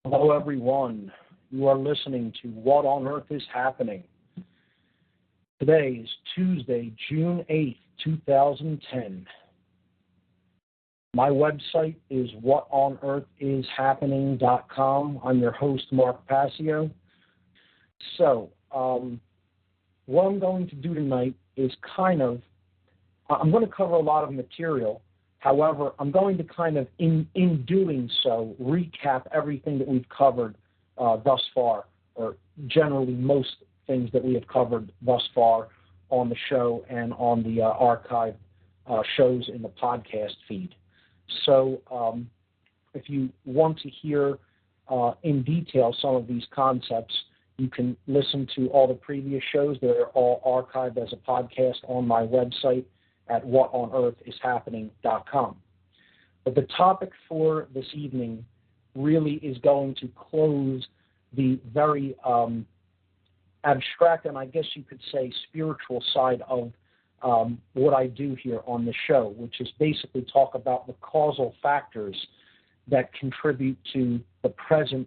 Hello, everyone. You are listening to What on Earth is Happening. Today is Tuesday, June 8th, 2010. My website is whatonearthishappening.com. I'm your host, Mark Passio. So, what I'm going to do tonight is I'm going to cover a lot of material. However, I'm going to in doing so, recap everything that we've covered thus far, or generally most things that we have covered thus far on the show and on the archive shows in the podcast feed. So if you want to hear in detail some of these concepts, you can listen to all the previous shows. They're all archived as a podcast on my website at whatonearthishappening.com. But the topic for this evening really is going to close the very abstract and I guess you could say spiritual side of what I do here on the show, which is basically talk about the causal factors that contribute to the present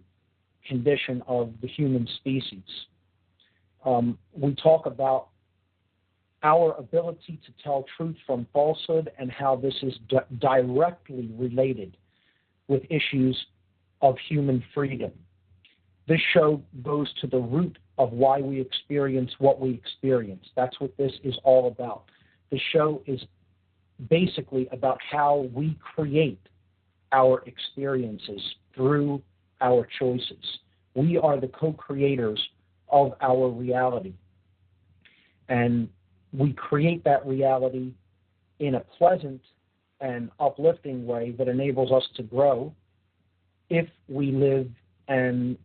condition of the human species. We talk about our ability to tell truth from falsehood and how this is directly related with issues of human freedom. This show goes to the root of why we experience what we experience. That's what this is all about. The show is basically about how we create our experiences through our choices. We are the co-creators of our reality. And we create that reality in a pleasant and uplifting way that enables us to grow if we live and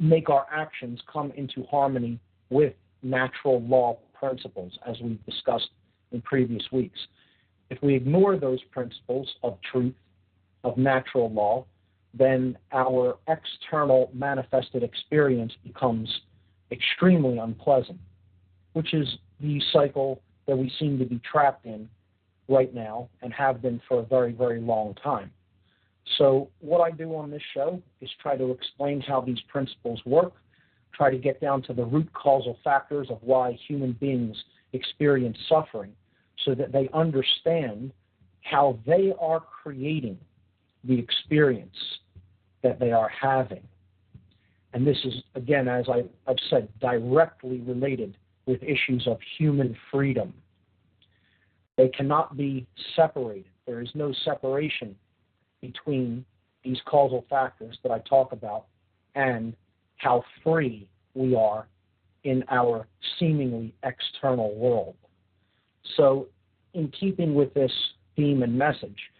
make our actions come into harmony with natural law principles, as we've discussed in previous weeks. If we ignore those principles of truth, of natural law, then our external manifested experience becomes extremely unpleasant, which is the cycle that we seem to be trapped in right now and have been for a very, very long time. So what I do on this show is try to explain how these principles work, try to get down to the root causal factors of why human beings experience suffering so that they understand how they are creating the experience that they are having. And this is, again, as I've said, directly related with issues of human freedom. They cannot be separated. There is no separation between these causal factors that I talk about and how free we are in our seemingly external world. So, in keeping with this theme and message,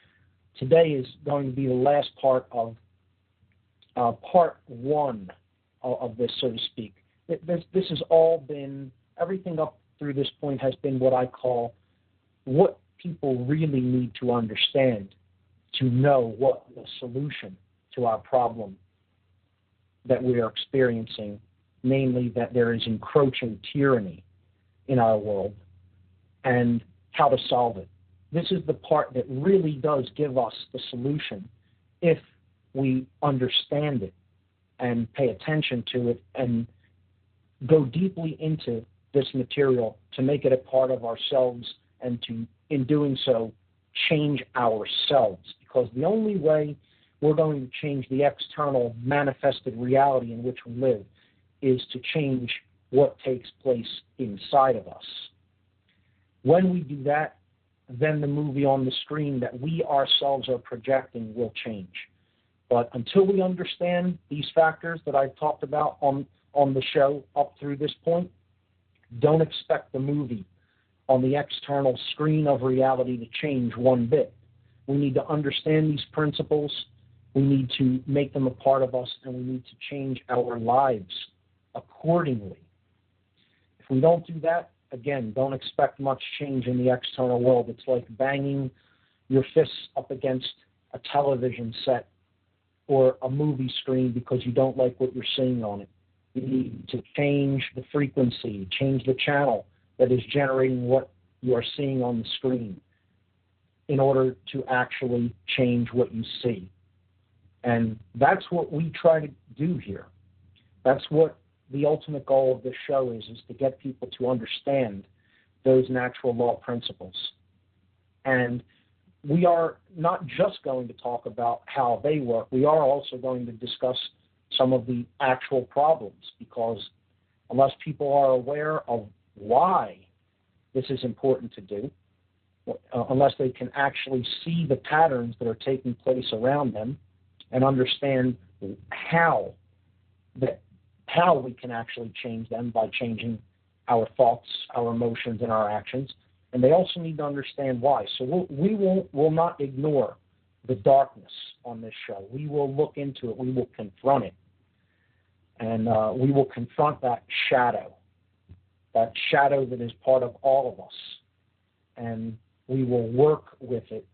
today is going to be the last part of part one of this, so to speak. This has all been, everything up through this point has been what I call what people really need to understand to know what the solution to our problem that we are experiencing, namely that there is encroaching tyranny in our world, and how to solve it. This is the part that really does give us the solution if we understand it and pay attention to it and go deeply into this material to make it a part of ourselves and to, in doing so, change ourselves. Because the only way we're going to change the external manifested reality in which we live is to change what takes place inside of us. When we do that, then the movie on the screen that we ourselves are projecting will change. But until we understand these factors that I've talked about on the show up through this point, don't expect the movie on the external screen of reality to change one bit. We need to understand these principles, we need to make them a part of us, and we need to change our lives accordingly. If we don't do that, again, don't expect much change in the external world. It's like banging your fists up against a television set or a movie screen because you don't like what you're seeing on it. You need to change the frequency, change the channel that is generating what you are seeing on the screen in order to actually change what you see. And that's what we try to do here. That's what the ultimate goal of this show is to get people to understand those natural law principles. And we are not just going to talk about how they work, we are also going to discuss some of the actual problems, because unless people are aware of why this is important to do, unless they can actually see the patterns that are taking place around them and understand how we can actually change them by changing our thoughts, our emotions, and our actions. And they also need to understand why. So we will not ignore the darkness on this show. We will look into it. We will confront it. And we will confront that shadow that is part of all of us. And we will work with it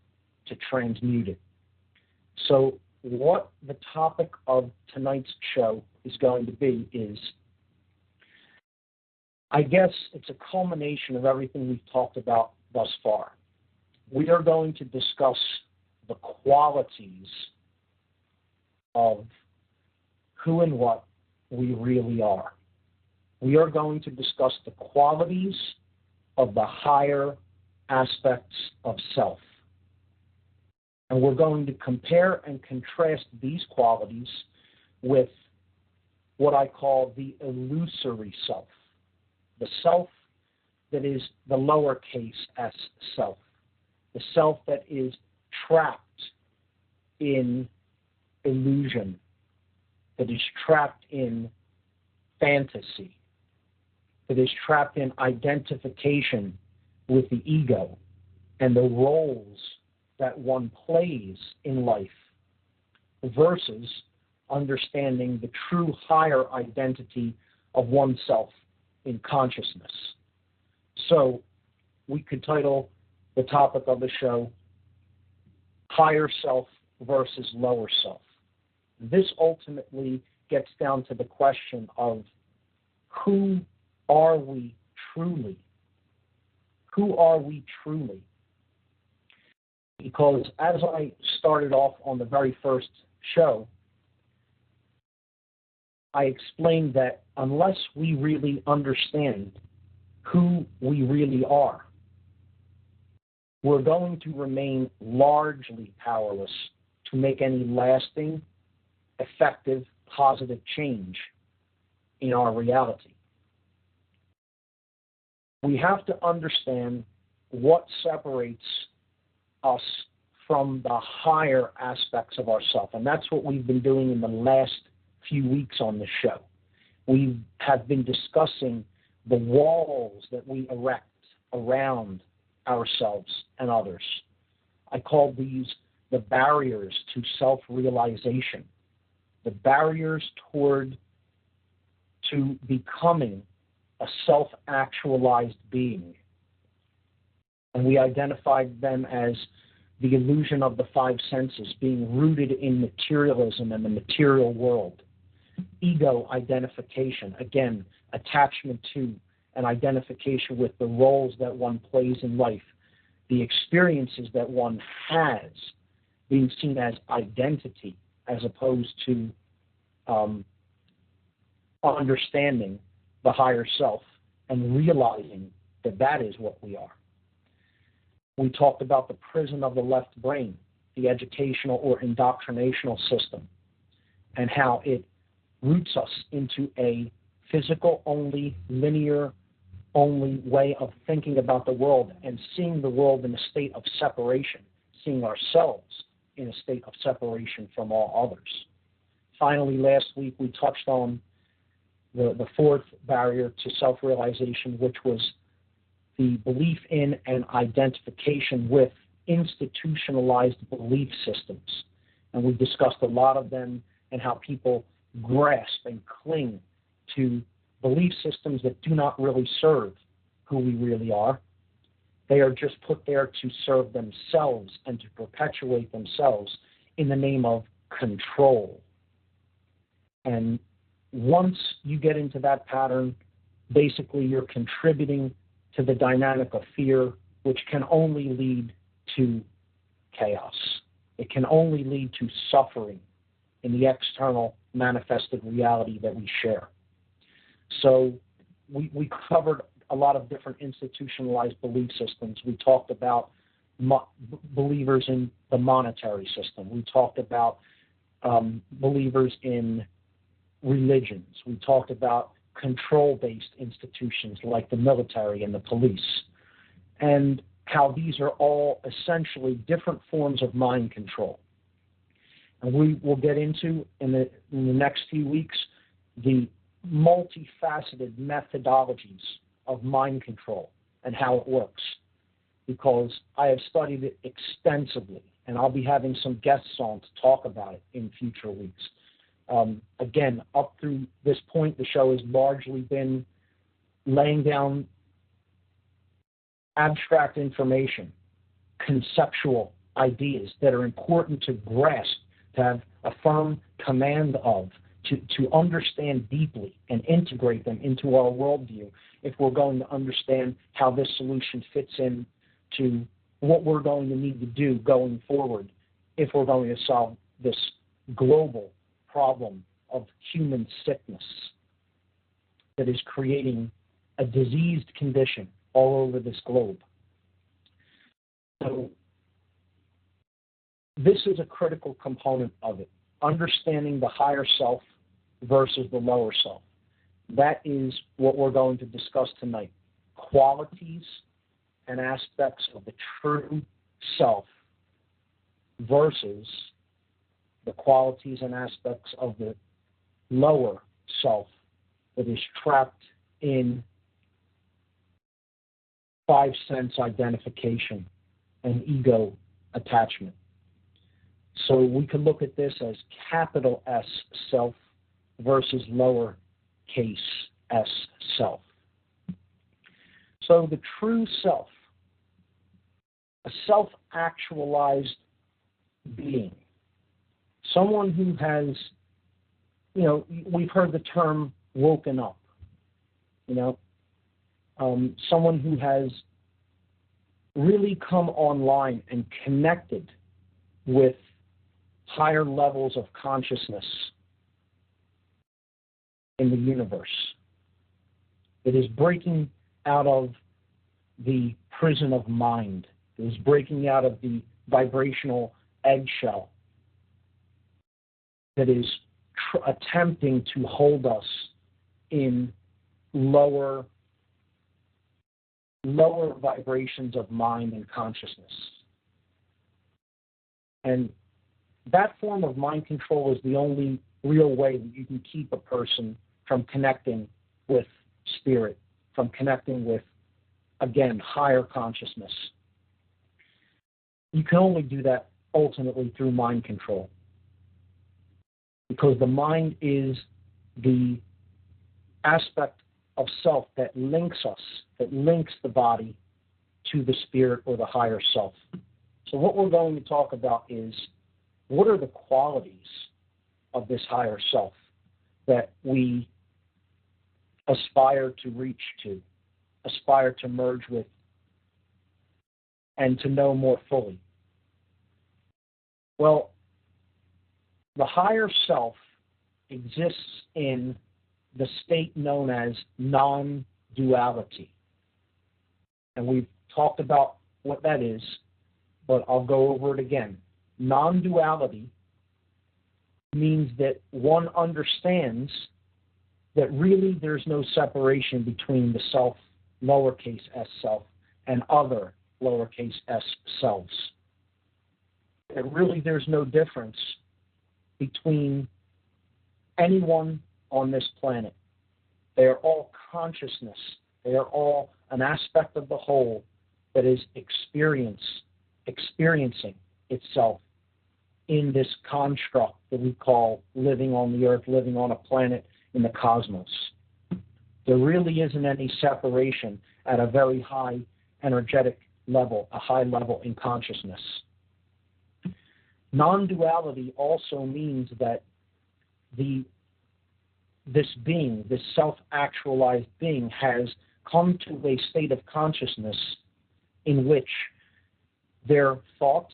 to transmute it. So what the topic of tonight's show is going to be is, I guess it's a culmination of everything we've talked about thus far. We are going to discuss the qualities of who and what we really are. We are going to discuss the qualities of the higher aspects of self. And we're going to compare and contrast these qualities with what I call the illusory self, the self that is the lowercase s self, the self that is trapped in illusion, that is trapped in fantasy, that is trapped in identification with the ego and the roles that one plays in life, versus understanding the true higher identity of oneself in consciousness. So we could title the topic of the show, Higher Self versus Lower Self. This ultimately gets down to the question of who are we truly? Who are we truly? Because as I started off on the very first show, I explained that unless we really understand who we really are, we're going to remain largely powerless to make any lasting, effective, positive change in our reality. We have to understand what separates us from the higher aspects of ourself, and that's what we've been doing in the last few weeks on the show. We have been discussing the walls that we erect around ourselves and others. I call these the barriers to self-realization, the barriers to becoming a self-actualized being. And we identified them as the illusion of the five senses, being rooted in materialism and the material world. Ego identification, again, attachment to and identification with the roles that one plays in life, the experiences that one has, being seen as identity as opposed to understanding the higher self and realizing that that is what we are. We talked about the prison of the left brain, the educational or indoctrinational system, and how it roots us into a physical-only, linear-only way of thinking about the world and seeing the world in a state of separation, seeing ourselves in a state of separation from all others. Finally, last week we touched on the fourth barrier to self-realization, which was the belief in and identification with institutionalized belief systems. And we discussed a lot of them and how people grasp and cling to belief systems that do not really serve who we really are. They are just put there to serve themselves and to perpetuate themselves in the name of control. And once you get into that pattern, basically you're contributing to the dynamic of fear, which can only lead to chaos. It can only lead to suffering in the external manifested reality that we share. So we covered a lot of different institutionalized belief systems. We talked about believers in the monetary system. We talked about believers in religions. We talked about control-based institutions like the military and the police, and how these are all essentially different forms of mind control. And we will get into, in the next few weeks, the multifaceted methodologies of mind control and how it works, because I have studied it extensively, and I'll be having some guests on to talk about it in future weeks. Again, up through this point, the show has largely been laying down abstract information, conceptual ideas that are important to grasp, to have a firm command of, to understand deeply and integrate them into our worldview if we're going to understand how this solution fits in to what we're going to need to do going forward if we're going to solve this global problem of human sickness that is creating a diseased condition all over this globe. So this is a critical component of it, understanding the higher self versus the lower self. That is what we're going to discuss tonight. Qualities and aspects of the true self versus the qualities and aspects of the lower self that is trapped in five-sense identification and ego attachment. So we can look at this as capital S self versus lowercase s self. So the true self, a self-actualized being, someone who has, we've heard the term woken up, someone who has really come online and connected with higher levels of consciousness in the universe. It is breaking out of the prison of mind. It is breaking out of the vibrational eggshell that is attempting to hold us in lower vibrations of mind and consciousness. And that form of mind control is the only real way that you can keep a person from connecting with spirit, from connecting with, again, higher consciousness. You can only do that ultimately through mind control, because the mind is the aspect of self that links us, that links the body to the spirit or the higher self. So what we're going to talk about is, what are the qualities of this higher self that we aspire to reach to, aspire to merge with, and to know more fully? Well, the higher self exists in the state known as non-duality. And we've talked about what that is, but I'll go over it again. Non-duality means that one understands that really there's no separation between the self, lowercase s self, and other lowercase s selves. That really there's no difference between anyone on this planet. They are all consciousness. They are all an aspect of the whole that is experiencing itself in this construct that we call living on the earth, living on a planet in the cosmos. There really isn't any separation at a very high energetic level, a high level in consciousness. Non-duality also means that this being, this self-actualized being, has come to a state of consciousness in which their thoughts,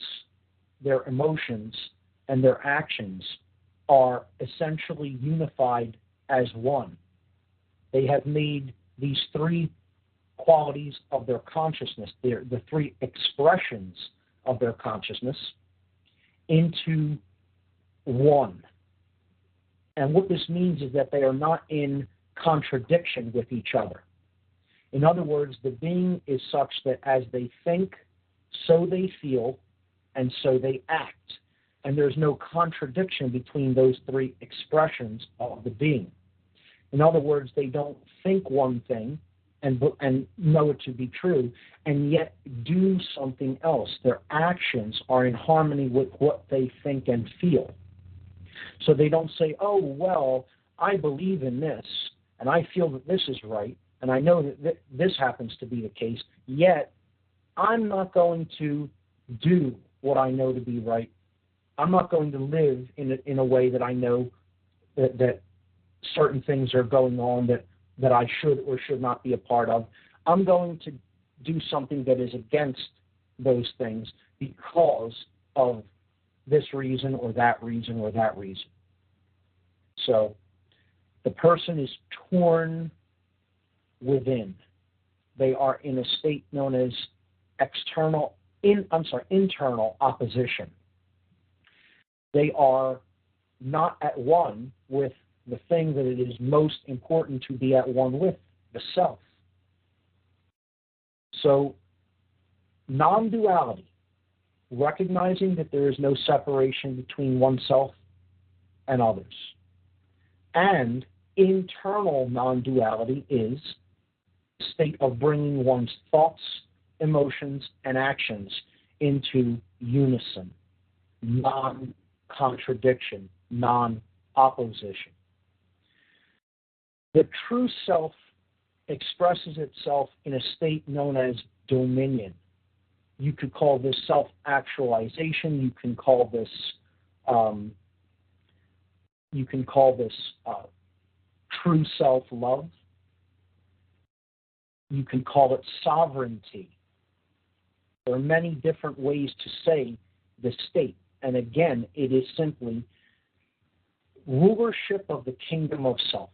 their emotions, and their actions are essentially unified as one. They have made these three qualities of their consciousness, the three expressions of their consciousness, into one. And what this means is that they are not in contradiction with each other. In other words, the being is such that as they think, so they feel, and so they act. And there's no contradiction between those three expressions of the being. In other words, they don't think one thing and know it to be true, and yet do something else. Their actions are in harmony with what they think and feel. So they don't say, oh, well, I believe in this, and I feel that this is right, and I know that this happens to be the case, yet I'm not going to do what I know to be right. I'm not going to live in a way that I know that certain things are going on that I should or should not be a part of. I'm going to do something that is against those things because of this reason or that reason or that reason. So the person is torn within. They are in a state known as internal opposition. They are not at one with the thing that it is most important to be at one with, the self. So non-duality, recognizing that there is no separation between oneself and others. And internal non-duality is a state of bringing one's thoughts, emotions, and actions into unison, non-contradiction, non-opposition. The true self expresses itself in a state known as dominion. You could call this self-actualization. You can call this true self-love. You can call it sovereignty. There are many different ways to say the state. And again, it is simply rulership of the kingdom of self.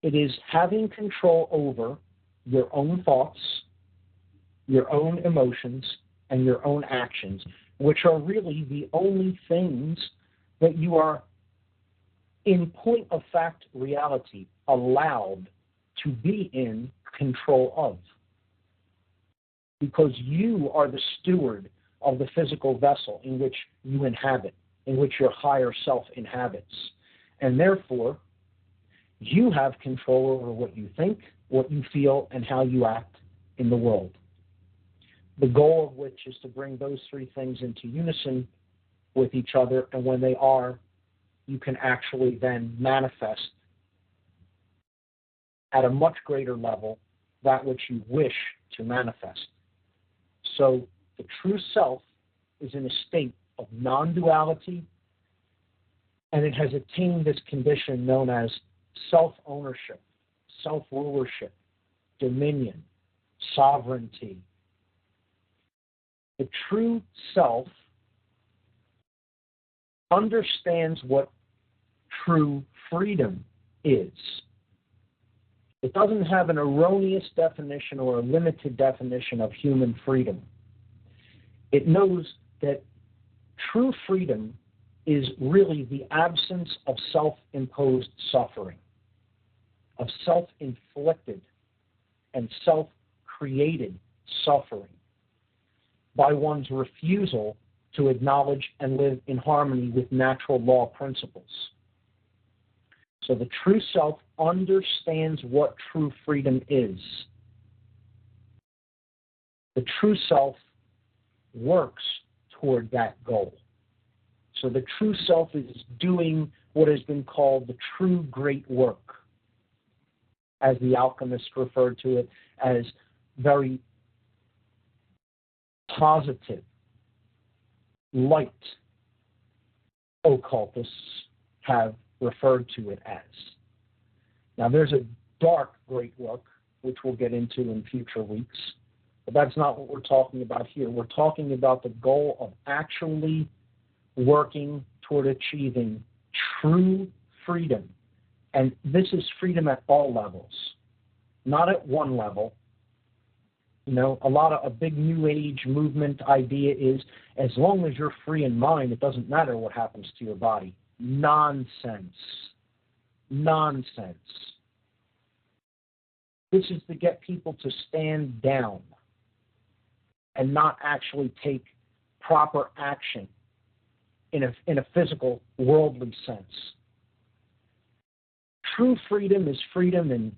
It is having control over your own thoughts, your own emotions, and your own actions, which are really the only things that you are, in point of fact reality, allowed to be in control of. Because you are the steward of the physical vessel in which you inhabit, in which your higher self inhabits. And therefore, you have control over what you think, what you feel, and how you act in the world. The goal of which is to bring those three things into unison with each other, and when they are, you can actually then manifest at a much greater level that which you wish to manifest. So the true self is in a state of non-duality, and it has attained this condition known as self-ownership, self-rulership, dominion, sovereignty. The true self understands what true freedom is. It doesn't have an erroneous definition or a limited definition of human freedom. It knows that true freedom is really the absence of self-imposed suffering, of self-inflicted and self-created suffering by one's refusal to acknowledge and live in harmony with natural law principles. So the true self understands what true freedom is. The true self works toward that goal. So the true self is doing what has been called the true great work, as the alchemists referred to it, as very positive, light occultists have referred to it as. Now there's a dark great work, which we'll get into in future weeks, but that's not what we're talking about here. We're talking about the goal of actually working toward achieving true freedom. And this is freedom at all levels, not at one level. You know, a big New Age movement idea is as long as you're free in mind, it doesn't matter what happens to your body. Nonsense. Nonsense. This is to get people to stand down and not actually take proper action in a physical, worldly sense. True freedom is freedom in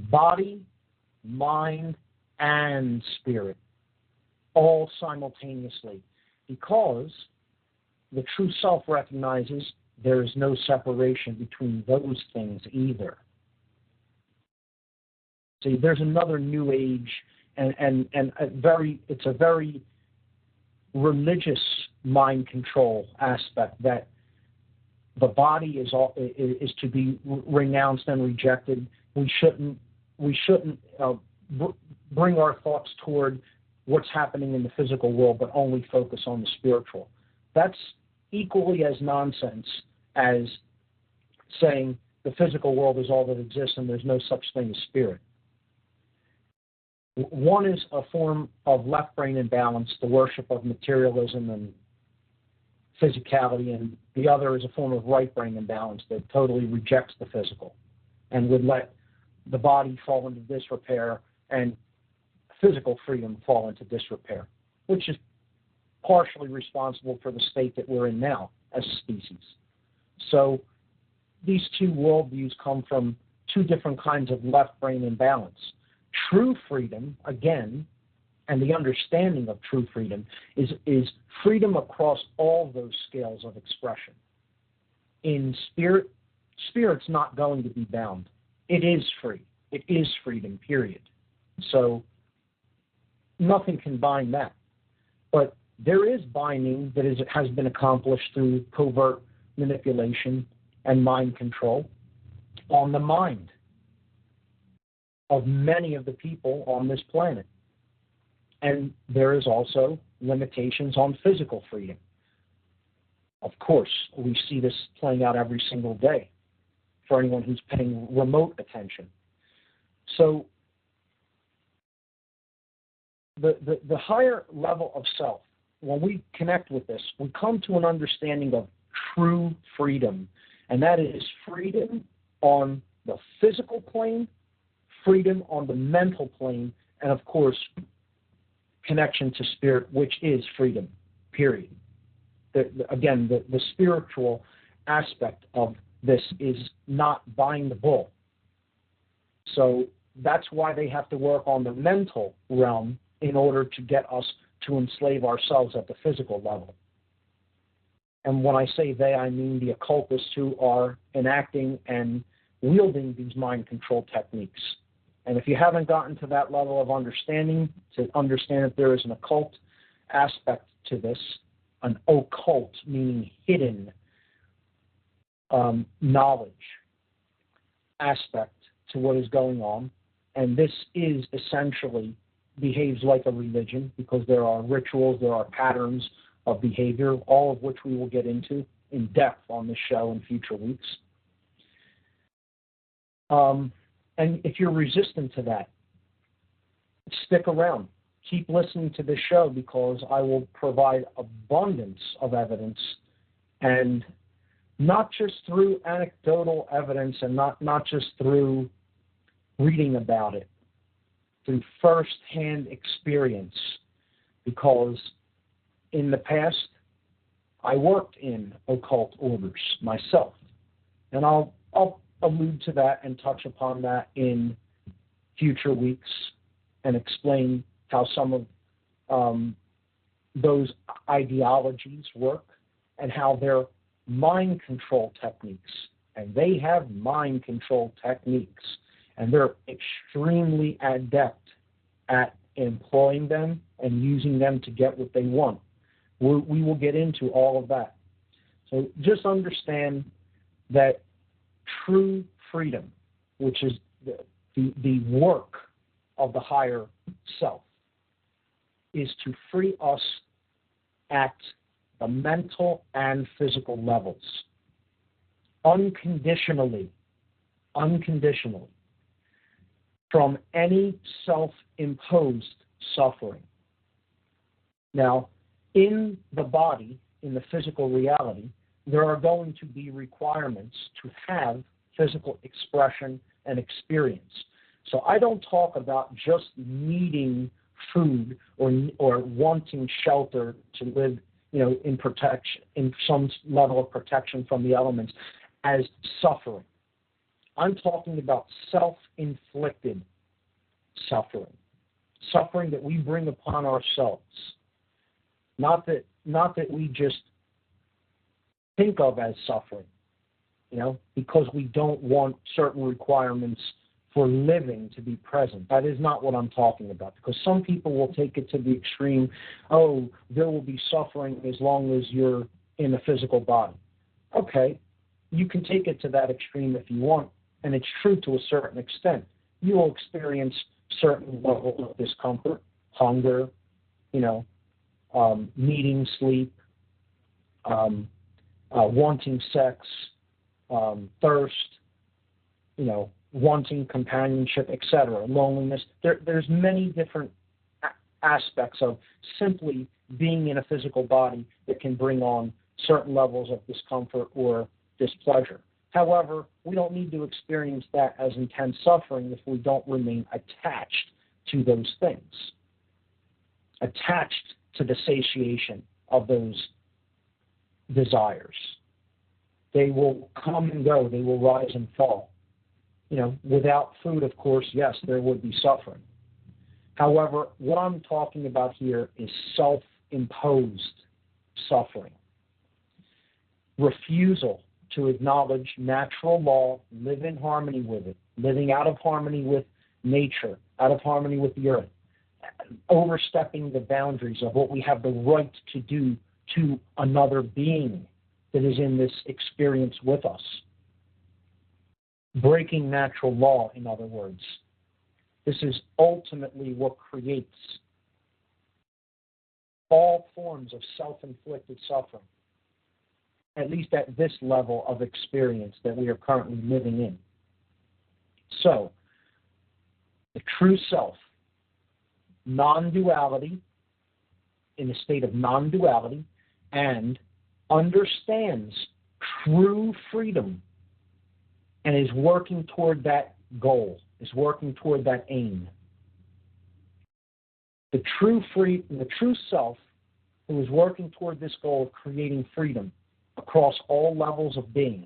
body, mind, and spirit, all simultaneously, because the true self recognizes there is no separation between those things either. See, there's another New Age and it's a very religious mind control aspect that the body is to be renounced and rejected. We shouldn't bring our thoughts toward what's happening in the physical world, but only focus on the spiritual. That's equally as nonsense as saying the physical world is all that exists and there's no such thing as spirit. One is a form of left brain imbalance, the worship of materialism and physicality, and the other is a form of right brain imbalance that totally rejects the physical and would let the body fall into disrepair and physical freedom fall into disrepair, which is partially responsible for the state that we're in now as a species. So these two worldviews come from two different kinds of left brain imbalance. True freedom, again, and the understanding of true freedom is freedom across all those scales of expression. In spirit, spirit's not going to be bound. It is free. It is freedom, period. So nothing can bind that. But there is binding that has been accomplished through covert manipulation and mind control on the mind of many of the people on this planet. And there is also limitations on physical freedom. Of course, we see this playing out every single day for anyone who's paying remote attention. So the higher level of self, when we connect with this, we come to an understanding of true freedom, and that is freedom on the physical plane, freedom on the mental plane, and of course, connection to spirit, which is freedom, period. The spiritual aspect of this is not buying the bull. So that's why they have to work on the mental realm in order to get us to enslave ourselves at the physical level. And when I say they, I mean the occultists who are enacting and wielding these mind control techniques. And if you haven't gotten to that level of understanding, to understand that there is an occult aspect to this, an occult meaning hidden knowledge aspect to what is going on, and this is essentially behaves like a religion because there are rituals, there are patterns of behavior, all of which we will get into in depth on this show in future weeks. And if you're resistant to that, stick around. Keep listening to this show because I will provide abundance of evidence, and not just through anecdotal evidence and not just through reading about it, through first-hand experience, because in the past I worked in occult orders myself, and I'll allude to that and touch upon that in future weeks and explain how some of those ideologies work and how they're mind control techniques. And they have mind control techniques, and they're extremely adept at employing them and using them to get what they want. We will get into all of that. So just understand that true freedom, which is the work of the higher self, is to free us at the mental and physical levels, unconditionally, from any self-imposed suffering. Now, in the body, in the physical reality, there are going to be requirements to have physical expression and experience. So I don't talk about just needing food or wanting shelter to live, in protection, in some level of protection from the elements as suffering. I'm talking about self-inflicted suffering that we bring upon ourselves. Not that we just think of as suffering, because we don't want certain requirements for living to be present. That is not what I'm talking about, because some people will take it to the extreme, there will be suffering as long as you're in a physical body. Okay, you can take it to that extreme if you want, and it's true to a certain extent. You will experience certain levels of discomfort, hunger, needing sleep, wanting sex, thirst, wanting companionship, etc., loneliness. There's many different aspects of simply being in a physical body that can bring on certain levels of discomfort or displeasure. However, we don't need to experience that as intense suffering if we don't remain attached to those things, attached to the satiation of those desires. They will come and go. They will rise and fall. Without food, of course, yes, there would be suffering. However, what I'm talking about here is self-imposed suffering. Refusal to acknowledge natural law, live in harmony with it, living out of harmony with nature, out of harmony with the earth, overstepping the boundaries of what we have the right to do to another being that is in this experience with us. Breaking natural law, in other words. This is ultimately what creates all forms of self-inflicted suffering, at least at this level of experience that we are currently living in. So, the true self, non-duality, in a state of non-duality, and understands true freedom and is working toward that goal, is working toward that aim. The true self who is working toward this goal of creating freedom across all levels of being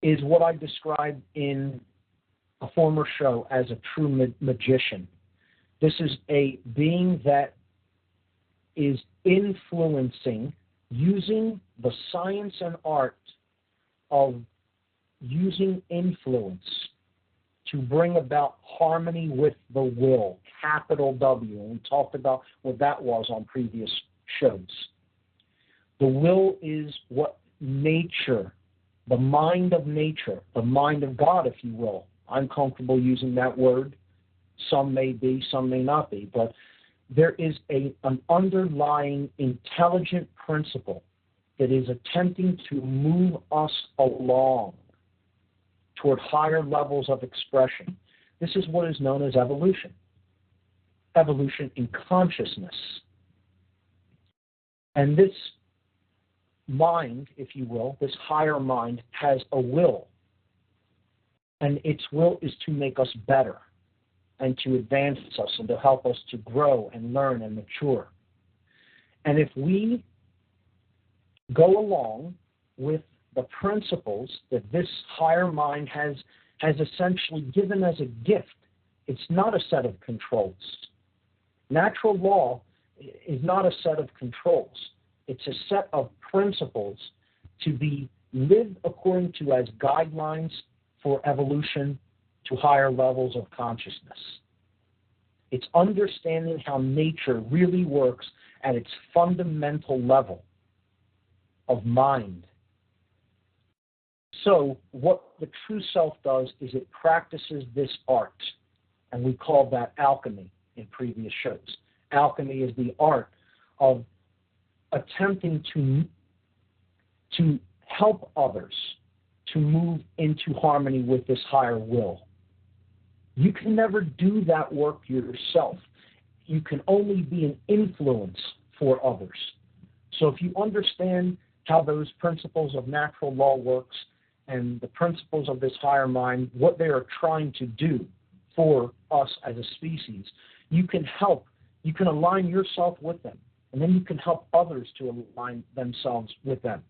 is what I described in a former show as a true magician. This is a being that is influencing, using the science and art of using influence to bring about harmony with the will, capital W. And we talked about what that was on previous shows. The will is what nature, the mind of nature, the mind of God, if you will. I'm comfortable using that word. Some may be, some may not be. But there is an underlying intelligent principle that is attempting to move us along toward higher levels of expression. This is what is known as evolution. Evolution in consciousness. And this mind, if you will, this higher mind, has a will. And its will is to make us better and to advance us and to help us to grow and learn and mature. And if we go along with the principles that this higher mind has essentially given as a gift, it's not a set of controls. Natural law is not a set of controls. It's a set of principles to be lived according to as guidelines for evolution to higher levels of consciousness. It's understanding how nature really works at its fundamental level of mind. So what the true self does is it practices this art, and we call that alchemy in previous shows. Alchemy is the art of attempting to help others to move into harmony with this higher will. You can never do that work yourself. You can only be an influence for others. So if you understand how those principles of natural law works and the principles of this higher mind, what they are trying to do for us as a species, you can help. You can align yourself with them, and then you can help others to align themselves with them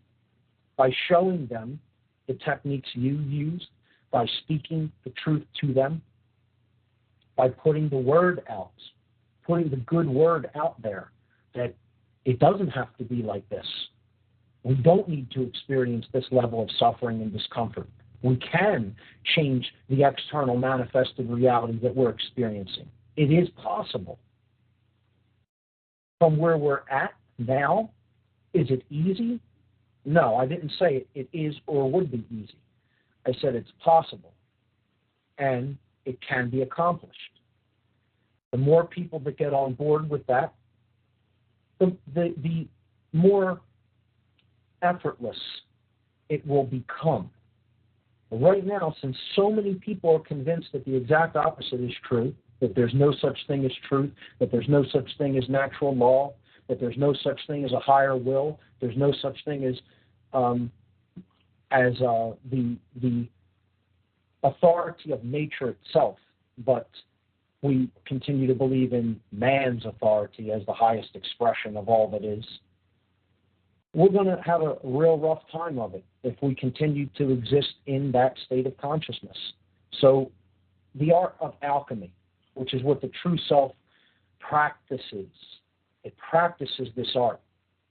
by showing them the techniques you use, by speaking the truth to them, by putting the word out, putting the good word out there that it doesn't have to be like this. We don't need to experience this level of suffering and discomfort. We can change the external manifested reality that we're experiencing. It is possible. From where we're at now, is it easy? No, I didn't say it is or would be easy. I said it's possible, and it can be accomplished. The more people that get on board with that, the more effortless it will become. Right now, since so many people are convinced that the exact opposite is true, that there's no such thing as truth, that there's no such thing as natural law, that there's no such thing as a higher will, there's no such thing as the authority of nature itself, but we continue to believe in man's authority as the highest expression of all that is. We're going to have a real rough time of it if we continue to exist in that state of consciousness. So the art of alchemy, which is what the true self practices, it practices this art.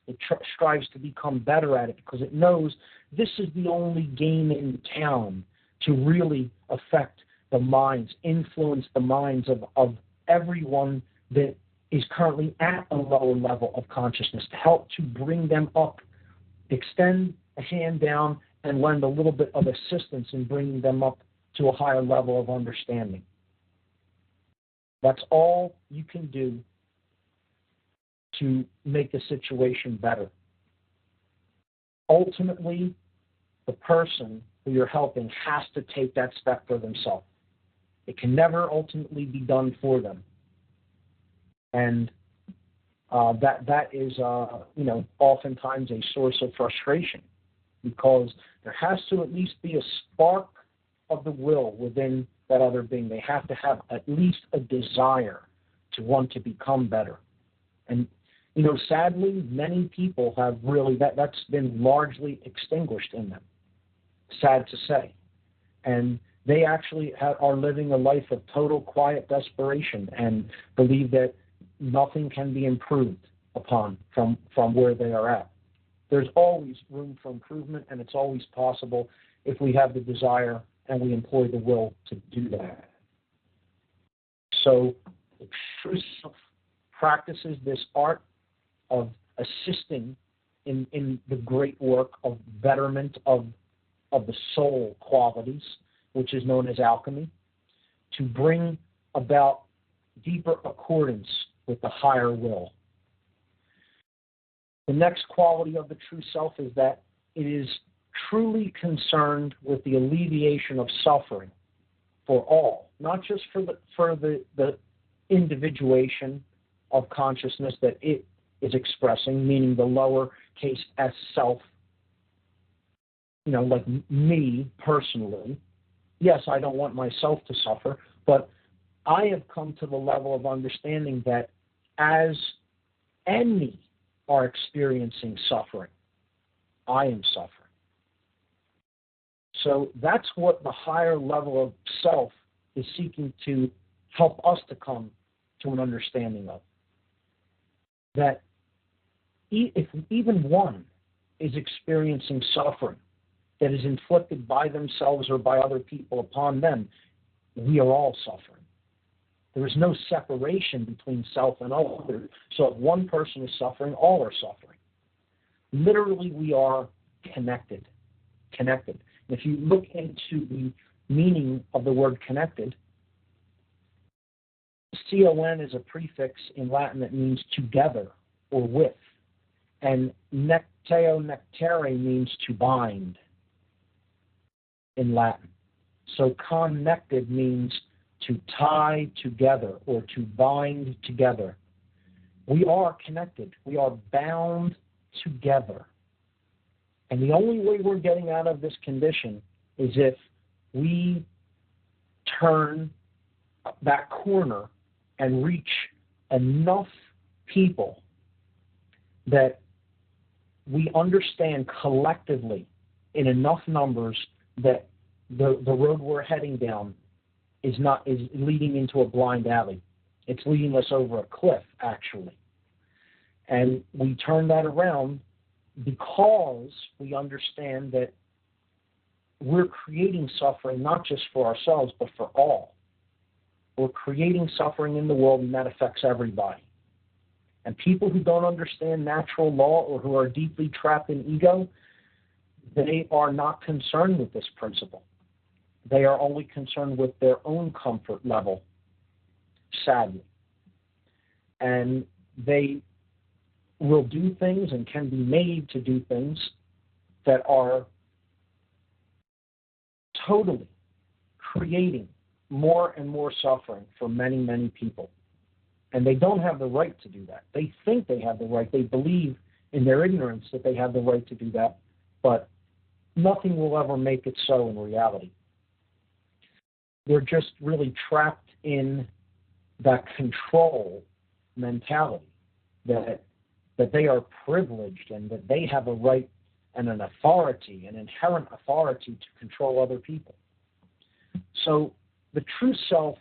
It strives to become better at it because it knows this is the only game in town to really affect the minds, influence the minds of everyone that is currently at a lower level of consciousness, to help to bring them up, extend a hand down, and lend a little bit of assistance in bringing them up to a higher level of understanding. That's all you can do to make the situation better. Ultimately, the person who you're helping has to take that step for themselves. It can never ultimately be done for them. And that is, oftentimes a source of frustration, because there has to at least be a spark of the will within that other being. They have to have at least a desire to want to become better. And, sadly, many people have really, that's been largely extinguished in them, sad to say. And they actually are living a life of total quiet desperation and believe that nothing can be improved upon from where they are at. There's always room for improvement, and it's always possible if we have the desire and we employ the will to do that. So the true self practices this art of assisting in the great work of betterment of the soul qualities, which is known as alchemy, to bring about deeper accordance with the higher will. The next quality of the true self is that it is truly concerned with the alleviation of suffering for all, not just for the individuation of consciousness that it is expressing, meaning the lowercase s self, like me personally. Yes, I don't want myself to suffer, but I have come to the level of understanding that as any are experiencing suffering, I am suffering. So that's what the higher level of self is seeking to help us to come to an understanding of. That if even one is experiencing suffering that is inflicted by themselves or by other people upon them, we are all suffering. There is no separation between self and other. So if one person is suffering, all are suffering. Literally, we are connected. Connected. If you look into the meaning of the word connected, con is a prefix in Latin that means together or with. And necteo nectere means to bind in Latin. So connected means to tie together or to bind together. We are connected. We are bound together. And the only way we're getting out of this condition is if we turn that corner and reach enough people that we understand collectively in enough numbers that the road we're heading down is leading into a blind alley. It's leading us over a cliff, actually. And we turn that around because we understand that we're creating suffering not just for ourselves, but for all. We're creating suffering in the world, and that affects everybody. And people who don't understand natural law or who are deeply trapped in ego, they are not concerned with this principle. They are only concerned with their own comfort level, sadly. And they will do things and can be made to do things that are totally creating more and more suffering for many, many people. And they don't have the right to do that. They think they have the right. They believe in their ignorance that they have the right to do that. But nothing will ever make it so in reality. They're just really trapped in that control mentality that they are privileged and that they have a right and an authority, an inherent authority to control other people. So the true self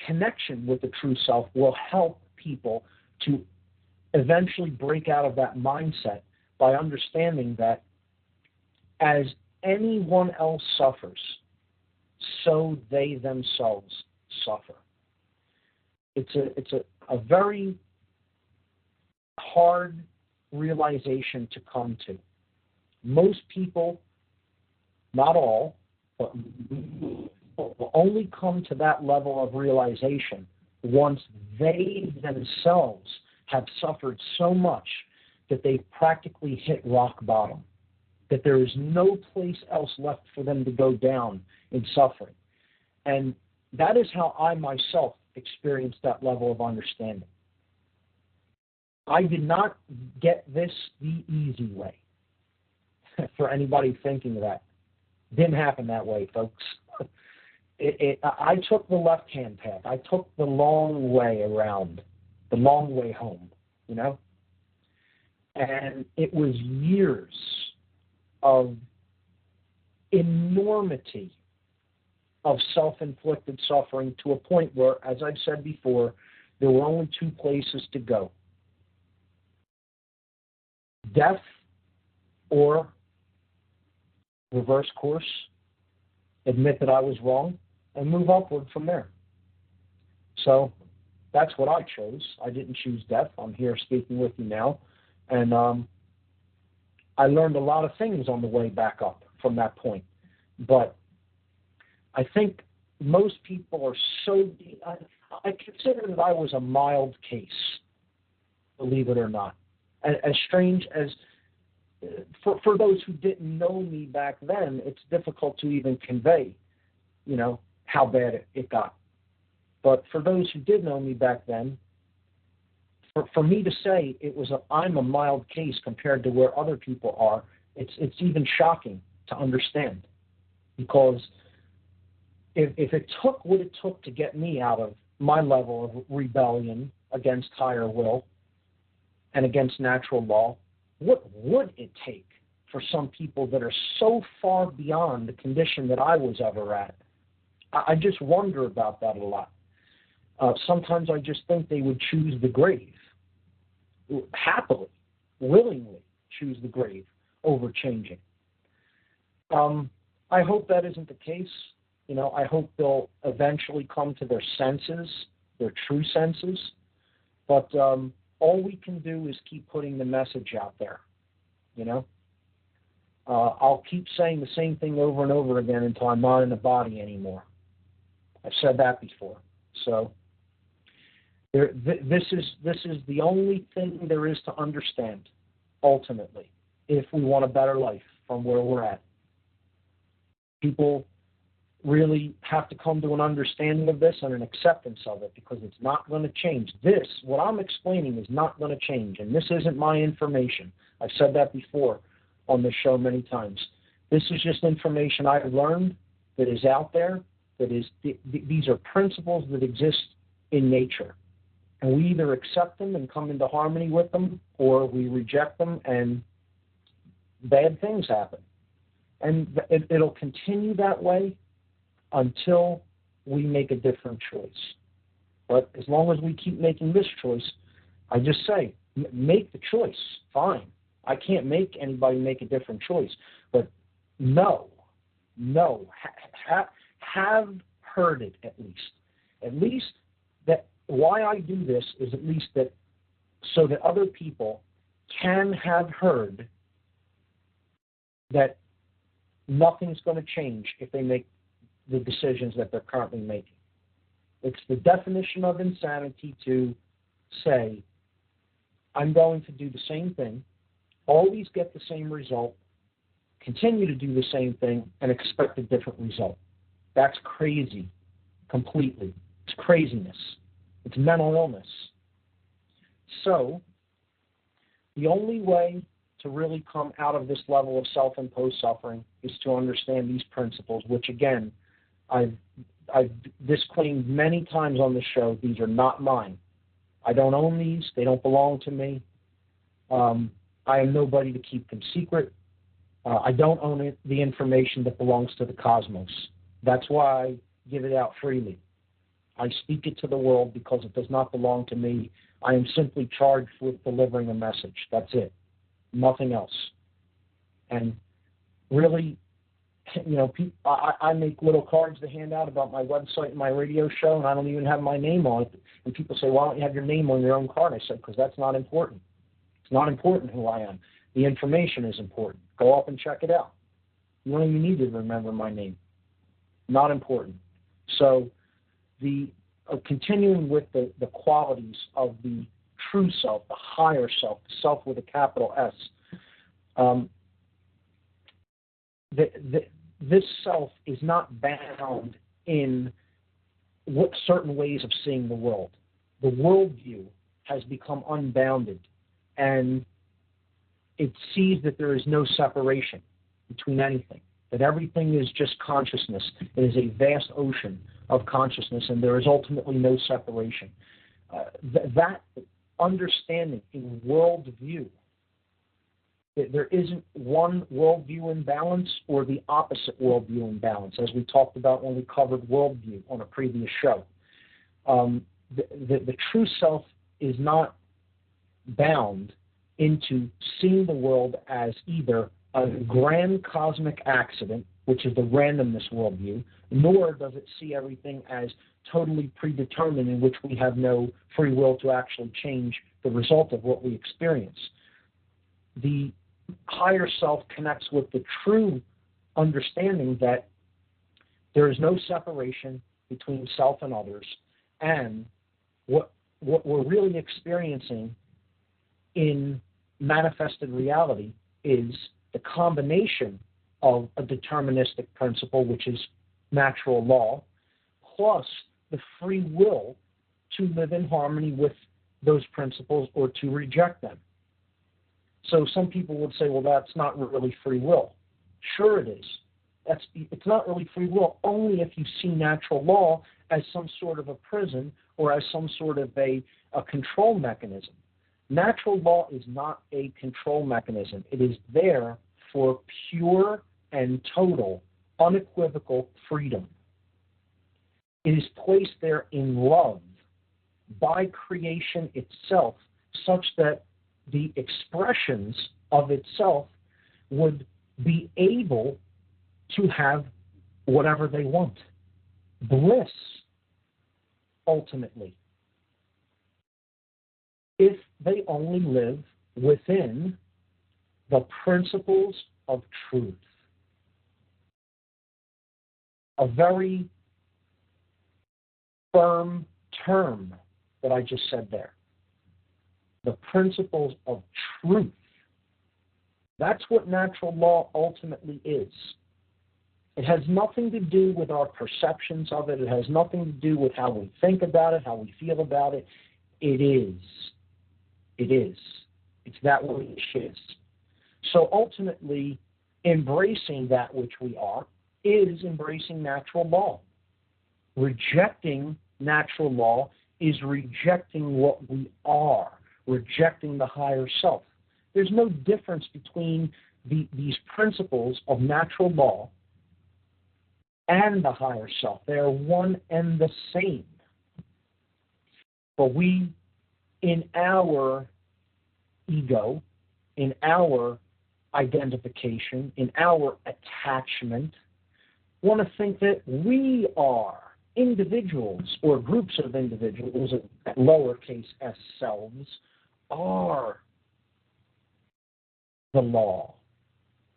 connection with the true self will help people to eventually break out of that mindset by understanding that as anyone else suffers, so they themselves suffer. It's a very hard realization to come to. Most people, not all, but will only come to that level of realization once they themselves have suffered so much that they've practically hit rock bottom, that there is no place else left for them to go down in suffering. And that is how I myself experienced that level of understanding. I did not get this the easy way. For anybody thinking that. Didn't happen that way, folks. I took the left-hand path. I took the long way around, the long way home, you know? And it was years of enormity of self-inflicted suffering to a point where, as I've said before, there were only two places to go. Death or reverse course, admit that I was wrong, and move upward from there. So that's what I chose. I didn't choose death. I'm here speaking with you now. And I learned a lot of things on the way back up from that point. But I think most people are so... I consider that I was a mild case, believe it or not. As strange as... For those who didn't know me back then, it's difficult to even convey, you know, how bad it got. But for those who did know me back then, for me to say I'm a mild case compared to where other people are, it's even shocking to understand. Because if it took what it took to get me out of my level of rebellion against higher will and against natural law, what would it take for some people that are so far beyond the condition that I was ever at? I just wonder about that a lot. Sometimes I just think they would choose the grave, happily, willingly choose the grave over changing. I hope that isn't the case. You know, I hope they'll eventually come to their senses, their true senses. But all we can do is keep putting the message out there, you know. I'll keep saying the same thing over and over again until I'm not in the body anymore. I've said that before. So This is the only thing there is to understand, ultimately, if we want a better life from where we're at. People really have to come to an understanding of this and an acceptance of it, because it's not going to change. This, what I'm explaining, is not going to change, and this isn't my information. I've said that before on this show many times. This is just information I've learned that is out there, these are principles that exist in nature. And we either accept them and come into harmony with them, or we reject them and bad things happen. And it'll continue that way until we make a different choice. But as long as we keep making this choice, I just say, make the choice, fine. I can't make anybody make a different choice. But have heard it at least. At least that why I do this is at least that so that other people can have heard that nothing's going to change if they make the decisions that they're currently making. It's the definition of insanity to say, I'm going to do the same thing, always get the same result, continue to do the same thing, and expect a different result. That's crazy, completely. It's craziness. It's mental illness. So, the only way to really come out of this level of self-imposed suffering is to understand these principles, which, again, I've disclaimed many times on the show. These are not mine. I don't own these. They don't belong to me. I am nobody to keep them secret. I don't own the information that belongs to the cosmos. That's why I give it out freely. I speak it to the world because it does not belong to me. I am simply charged with delivering a message. That's it. Nothing else. And really, I make little cards to hand out about my website and my radio show, and I don't even have my name on it. And people say, why don't you have your name on your own card? I said, because that's not important. It's not important who I am. The information is important. Go up and check it out. You don't even need to remember my name. Not important. So continuing with the qualities of the true self, the higher self, the self with a capital S, this self is not bound in what certain ways of seeing the world. The worldview has become unbounded, and it sees that there is no separation between anything, that everything is just consciousness. It is a vast ocean of consciousness, and there is ultimately no separation. That understanding in worldview, that there isn't one worldview in balance or the opposite worldview in balance, as we talked about when we covered worldview on a previous show. The true self is not bound into seeing the world as either a grand cosmic accident, which is the randomness worldview, nor does it see everything as totally predetermined, in which we have no free will to actually change the result of what we experience. The higher self connects with the true understanding that there is no separation between self and others, and what we're really experiencing in manifested reality is the combination of a deterministic principle, which is natural law, plus the free will to live in harmony with those principles or to reject them. So some people would say, well, that's not really free will. Sure it is. It's not really free will only if you see natural law as some sort of a prison or as some sort of a control mechanism. Natural law is not a control mechanism. It is there for pure and total, unequivocal freedom. It is placed there in love by creation itself, such that the expressions of itself would be able to have whatever they want. Bliss, ultimately, if they only live within the principles of truth. A very firm term that I just said there. The principles of truth. That's what natural law ultimately is. It has nothing to do with our perceptions of it. It has nothing to do with how we think about it, how we feel about it. It is. It is. It's that which is. So ultimately, embracing that which we are is embracing natural law. Rejecting natural law is rejecting what we are, rejecting the higher self. There's no difference between these principles of natural law and the higher self. They are one and the same. But we, in our ego, in our identification, in our attachment, want to think that we are individuals or groups of individuals, at lowercase s selves, are the law.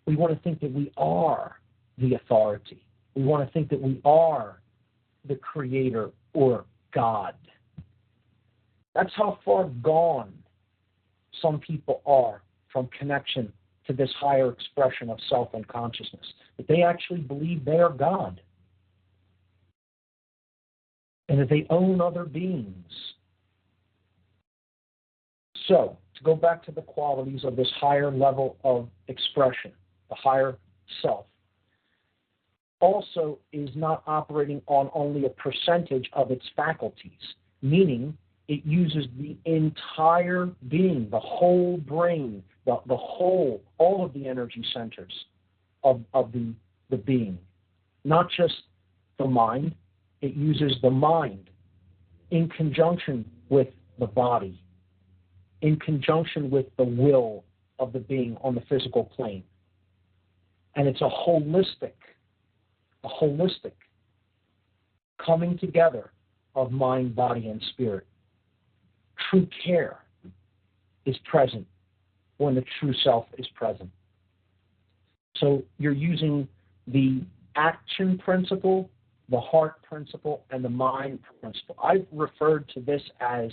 We want to think that we are the authority. We want to think that we are the creator or God. That's how far gone some people are from connection to this higher expression of self and consciousness, that they actually believe they are God and that they own other beings. So, to go back to the qualities of this higher level of expression, the higher self, also is not operating on only a percentage of its faculties, meaning it uses the entire being, the whole brain, the whole, all of the energy centers of the being, not just the mind. It uses the mind in conjunction with the body, in conjunction with the will of the being on the physical plane. And it's a holistic coming together of mind, body, and spirit. True care is present when the true self is present. So you're using the action principle, the heart principle, and the mind principle. I've referred to this as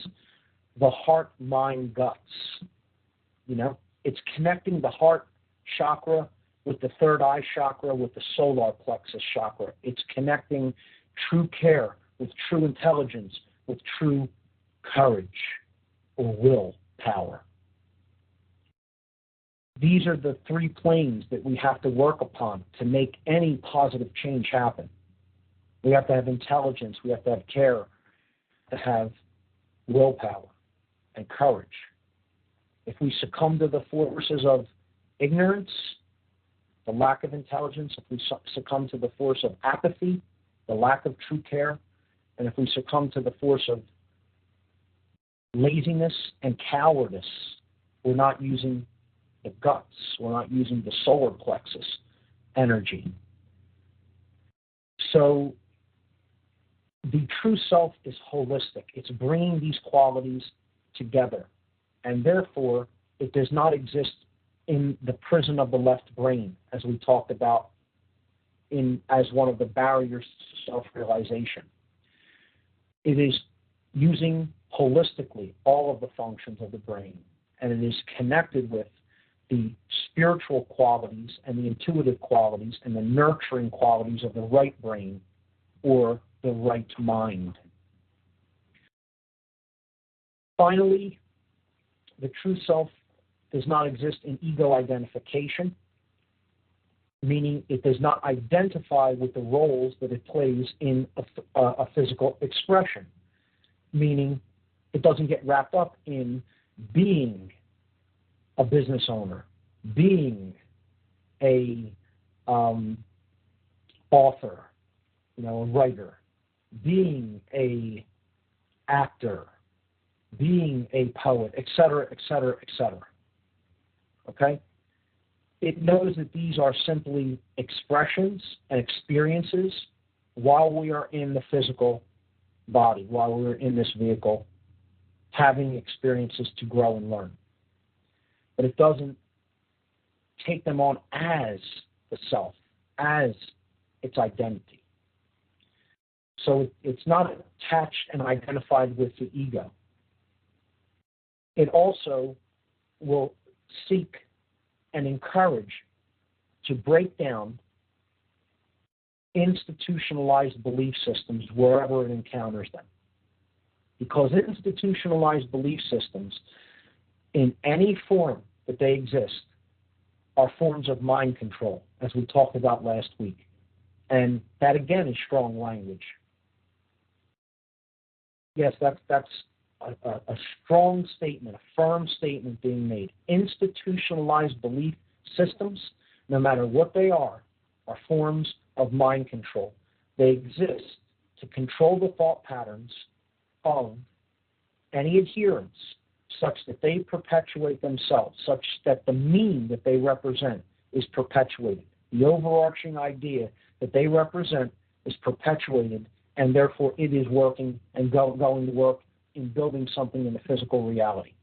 the heart, mind, guts. You know, it's connecting the heart chakra with the third eye chakra, with the solar plexus chakra. It's connecting true care with true intelligence, with true courage or will power. These are the three planes that we have to work upon to make any positive change happen. We have to have intelligence, we have to have care, to have willpower and courage. If we succumb to the forces of ignorance, the lack of intelligence, if we succumb to the force of apathy, the lack of true care, and if we succumb to the force of laziness and cowardice, we're not using the guts, we're not using the solar plexus energy. So the true self is holistic. It's bringing these qualities together, and therefore it does not exist in the prison of the left brain, as we talked about as one of the barriers to self-realization. It is using holistically all of the functions of the brain, and it is connected with the spiritual qualities and the intuitive qualities and the nurturing qualities of the right brain or the right mind. Finally, the true self does not exist in ego identification, meaning it does not identify with the roles that it plays in a physical expression, meaning it doesn't get wrapped up in being a business owner, being a author, a writer, being a actor, being a poet, etc., etc., etc. Okay? It knows that these are simply expressions and experiences while we are in the physical body, while we're in this vehicle, having experiences to grow and learn. But it doesn't take them on as the self, as its identity. So it's not attached and identified with the ego. It also will seek and encourage to break down institutionalized belief systems wherever it encounters them. Because institutionalized belief systems, in any form that they exist, are forms of mind control, as we talked about last week. And that, again, is strong language. Yes, that's a strong statement, a firm statement being made. Institutionalized belief systems, no matter what they are forms of mind control. They exist to control the thought patterns of any adherents, such that they perpetuate themselves, such that the mean that they represent is perpetuated. The overarching idea that they represent is perpetuated, and therefore it is working and going to work in building something in the physical reality.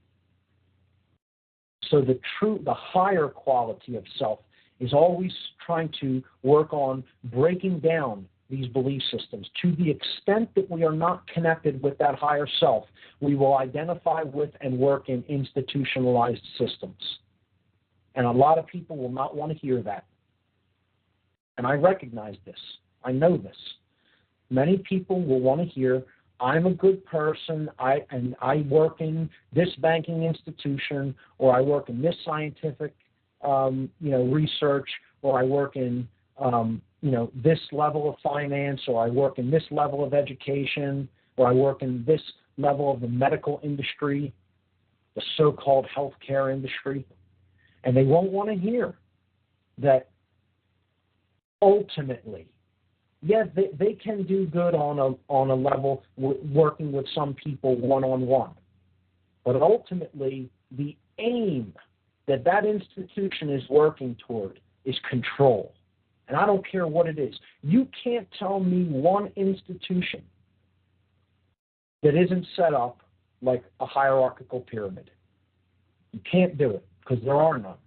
So the higher quality of self is always trying to work on breaking down these belief systems. To the extent that we are not connected with that higher self, we will identify with and work in institutionalized systems. And a lot of people will not want to hear that. And I recognize this. I know this. Many people will want to hear, I'm a good person, I work in this banking institution, or I work in this scientific research, or I work in this level of finance, or I work in this level of education, or I work in this level of the medical industry, the so-called healthcare industry. And they won't want to hear that ultimately, yes, they can do good on a level working with some people one-on-one. But ultimately, the aim that institution is working toward is control. And I don't care what it is. You can't tell me one institution that isn't set up like a hierarchical pyramid. You can't do it because there are none.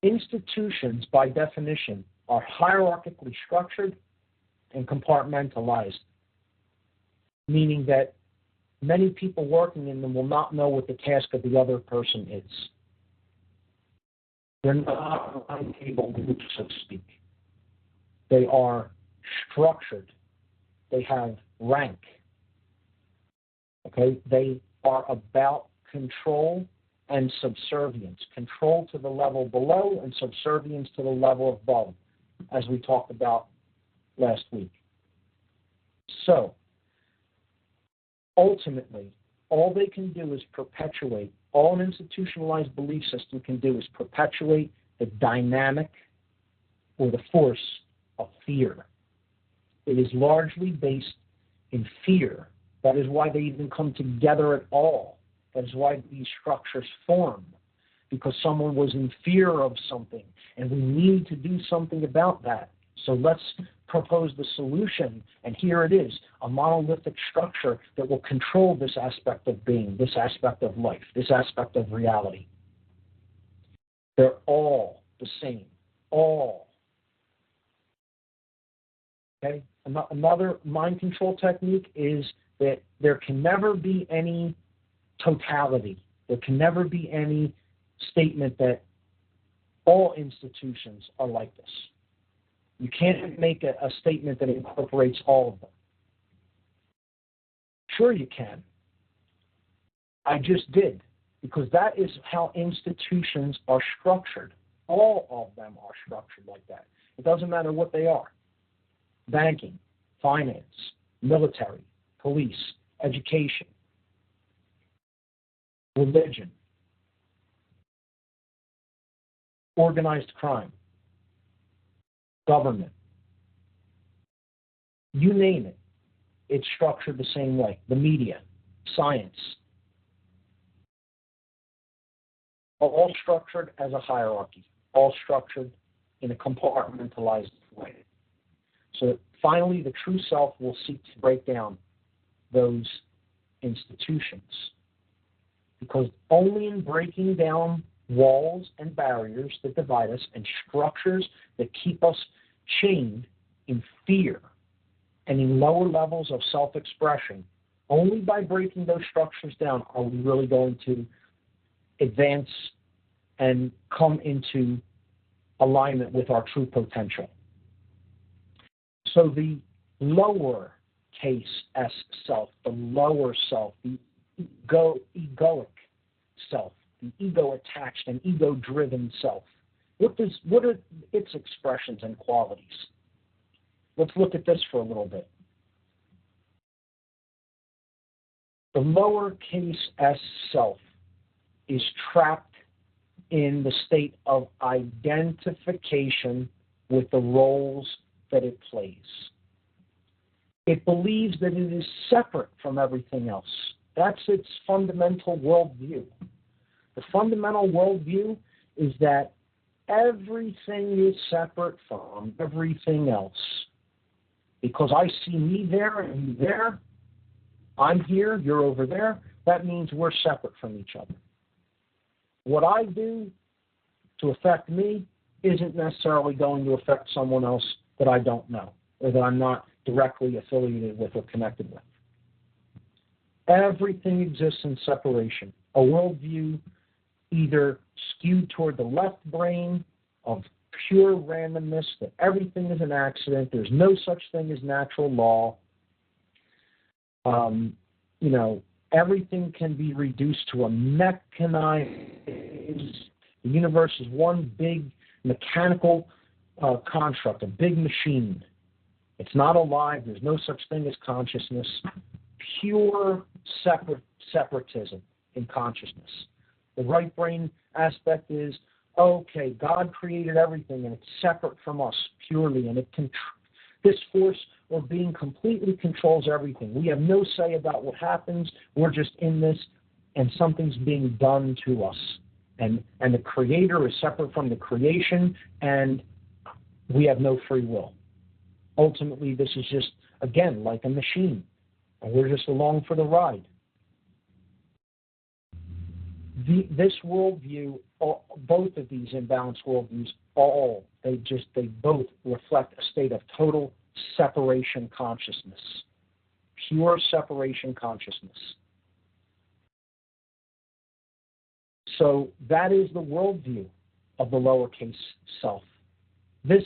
Institutions, by definition, are hierarchically structured and compartmentalized, meaning that many people working in them will not know what the task of the other person is. They're not round-table groups, so to speak. They are structured. They have rank. Okay? They are about control and subservience. Control to the level below and subservience to the level above, as we talked about last week. So, ultimately, all they can do is perpetuate, all an institutionalized belief system can do is perpetuate the dynamic or the force of fear. It is largely based in fear. That is why they even come together at all. That is why these structures form, because someone was in fear of something, and we need to do something about that. So let's propose the solution, and here it is, a monolithic structure that will control this aspect of being, this aspect of life, this aspect of reality. They're all the same, all. Okay? Another mind control technique is that there can never be any totality. There can never be any statement that all institutions are like this. You can't make a statement that incorporates all of them. Sure you can. I just did, because that is how institutions are structured. All of them are structured like that. It doesn't matter what they are. Banking, finance, military, police, education, religion, organized crime, government. You name it, it's structured the same way. The media, science, all structured as a hierarchy, all structured in a compartmentalized way. So finally, the true self will seek to break down those institutions, because only in breaking down walls and barriers that divide us and structures that keep us chained in fear and in lower levels of self-expression Only by breaking those structures down are we really going to advance and come into alignment with our true potential. So the lower case S self, the lower self, the egoic self, the ego-attached and ego-driven self. What are its expressions and qualities? Let's look at this for a little bit. The lowercase s self is trapped in the state of identification with the roles that it plays. It believes that it is separate from everything else. That's its fundamental worldview. The fundamental worldview is that everything is separate from everything else. Because I see me there and you there, I'm here, you're over there, that means we're separate from each other. What I do to affect me isn't necessarily going to affect someone else that I don't know or that I'm not directly affiliated with or connected with. Everything exists in separation. A worldview either skewed toward the left brain of pure randomness, that everything is an accident, there's no such thing as natural law. Everything can be reduced to a mechanized, the universe is one big mechanical construct, a big machine. It's not alive, there's no such thing as consciousness. Pure separatism in consciousness. The right brain aspect is, okay, God created everything and it's separate from us purely, and this force or being completely controls everything. We have no say about what happens. We're just in this, and something's being done to us. And the Creator is separate from the creation, and we have no free will. Ultimately, this is just, again, like a machine, and we're just along for the ride. This worldview, both of these imbalanced worldviews, they both reflect a state of total separation consciousness, pure separation consciousness. So that is the worldview of the lowercase self. This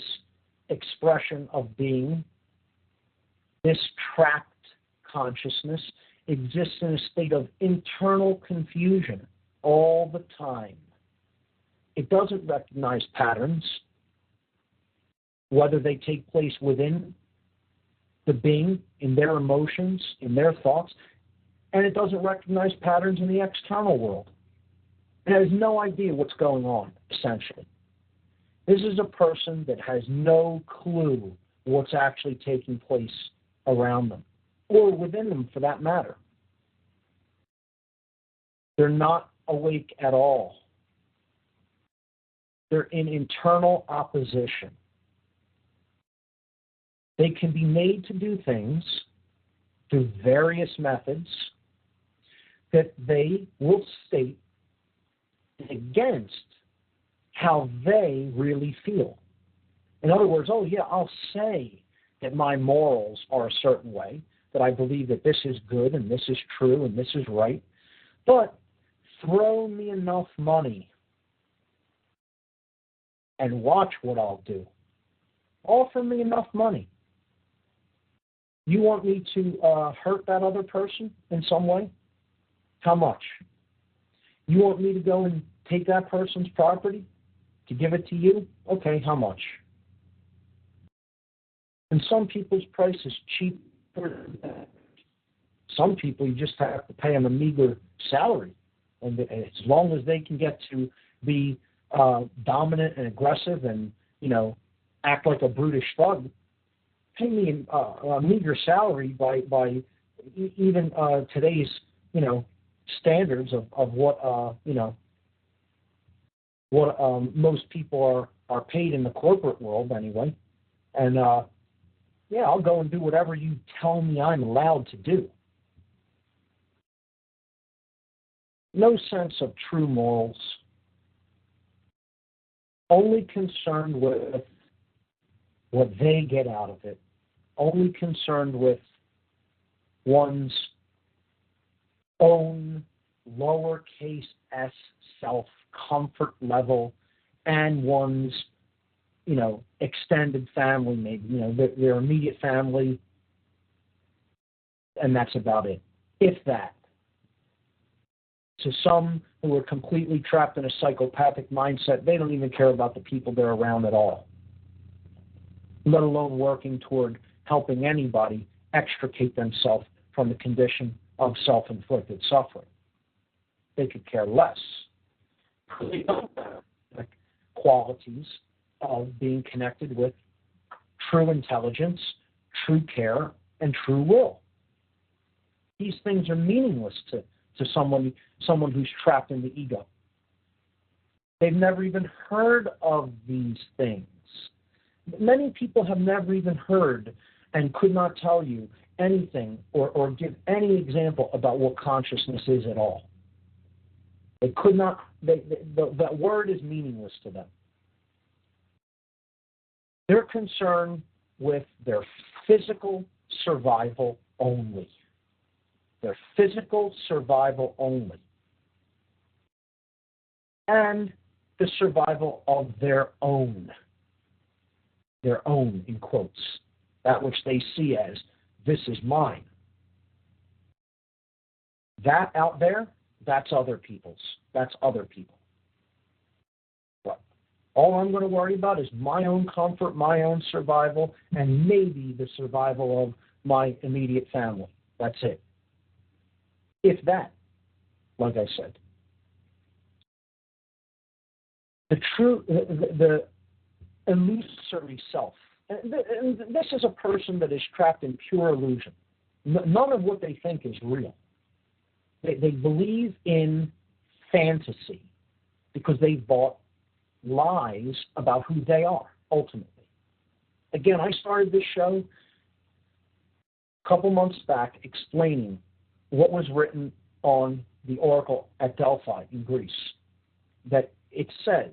expression of being, this trapped consciousness, exists in a state of internal confusion all the time. It doesn't recognize patterns, whether they take place within the being, in their emotions, in their thoughts, and it doesn't recognize patterns in the external world. It has no idea what's going on, essentially. This is a person that has no clue what's actually taking place around them, or within them for that matter. They're not awake at all. They're in internal opposition. They can be made to do things through various methods that they will state against how they really feel. In other words, I'll say that my morals are a certain way, that I believe that this is good and this is true and this is right, but throw me enough money and watch what I'll do. Offer me enough money. You want me to hurt that other person in some way? How much? You want me to go and take that person's property to give it to you? Okay, how much? And some people's price is cheaper than that. Some people, you just have to pay them a meager salary. And as long as they can get to be dominant and aggressive and, act like a brutish thug, pay me a meager salary by even today's, standards of what, what most people are paid in the corporate world anyway. And, I'll go and do whatever you tell me I'm allowed to do. No sense of true morals. Only concerned with what they get out of it. Only concerned with one's own lowercase s self comfort level and one's, extended family, maybe, their immediate family, and that's about it, if that. To some who are completely trapped in a psychopathic mindset, they don't even care about the people they're around at all, let alone working toward helping anybody extricate themselves from the condition of self-inflicted suffering. They could care less. Like qualities of being connected with true intelligence, true care, and true will. These things are meaningless to someone who's trapped in the ego. They've never even heard of these things. Many people have never even heard and could not tell you anything or give any example about what consciousness is at all. They could not, that word is meaningless to them. They're concerned with their physical survival only. Their physical survival only. And the survival of their own in quotes, that which they see as, this is mine. That out there, that's other people's. That's other people. But all I'm going to worry about is my own comfort, my own survival, and maybe the survival of my immediate family. That's it. If that, like I said. The illusory self. And this is a person that is trapped in pure illusion. None of what they think is real. They believe in fantasy because they bought lies about who they are, ultimately. Again, I started this show a couple months back explaining what was written on the oracle at Delphi in Greece. That it says,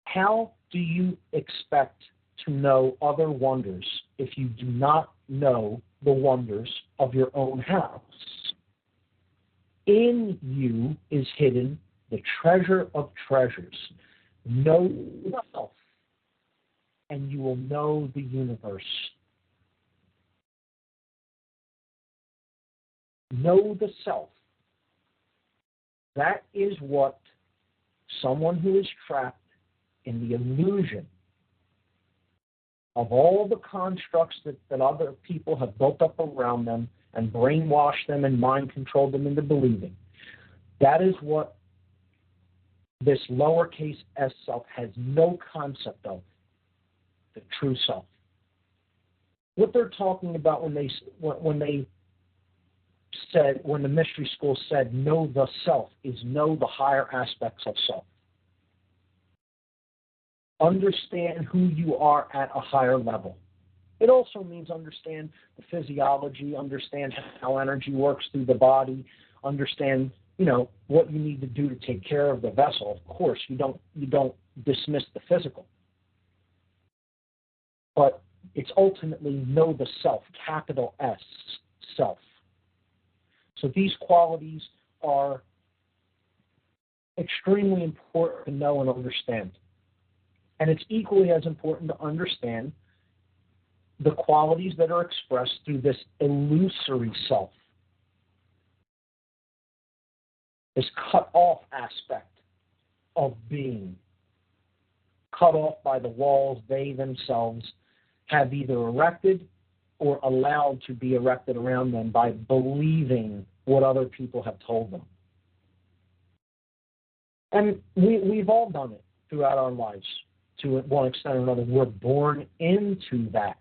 how do you expect to know other wonders if you do not know the wonders of your own house? In you is hidden the treasure of treasures. Know yourself, and you will know the universe. Know the self. That is what someone who is trapped in the illusion of all the constructs that other people have built up around them and brainwashed them and mind-controlled them into believing. That is what this lowercase s self has no concept of, the true self. What they're talking about when the mystery school said know the self is know the higher aspects of self. Understand who you are at a higher level. It also means understand the physiology, understand how energy works through the body, understand, what you need to do to take care of the vessel. Of course, you don't dismiss the physical. But it's ultimately know the self, capital S, self. So these qualities are extremely important to know and understand. And it's equally as important to understand the qualities that are expressed through this illusory self, this cut-off aspect of being, cut off by the walls they themselves have either erected or allowed to be erected around them by believing what other people have told them. And we've all done it throughout our lives to one extent or another. We're born into that.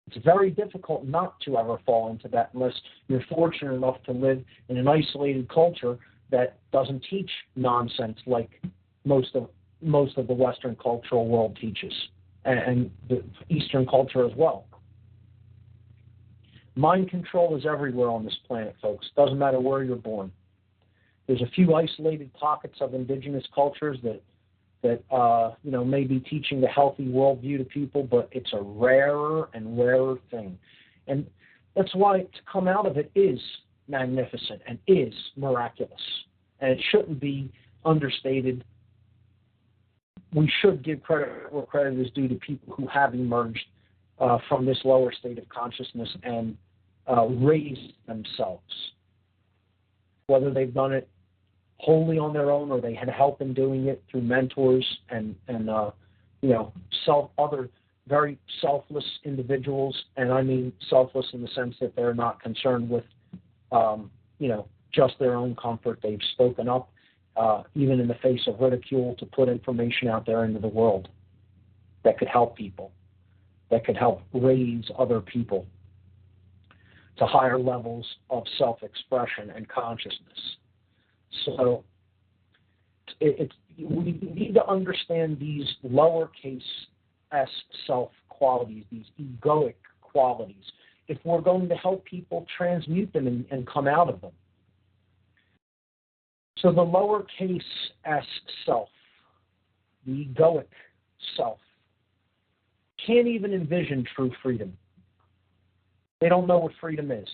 It's very difficult not to ever fall into that unless you're fortunate enough to live in an isolated culture that doesn't teach nonsense like most of the Western cultural world teaches, and the Eastern culture as well. Mind control is everywhere on this planet, folks. Doesn't matter where you're born. There's a few isolated pockets of indigenous cultures that may be teaching the healthy worldview to people, but it's a rarer and rarer thing. And That's why to come out of it is magnificent and is miraculous. And it shouldn't be understated. We should give credit where credit is due to people who have emerged from this lower state of consciousness and raised themselves. Whether they've done it wholly on their own or they had help in doing it through mentors and other very selfless individuals. And I mean selfless in the sense that they're not concerned with, just their own comfort. They've spoken up, even in the face of ridicule, to put information out there into the world that could help people, that could help raise other people to higher levels of self-expression and consciousness. So we need to understand these lowercase s self qualities, these egoic qualities, if we're going to help people transmute them and come out of them. So the lowercase s self, the egoic self, can't even envision true freedom. They don't know what freedom is.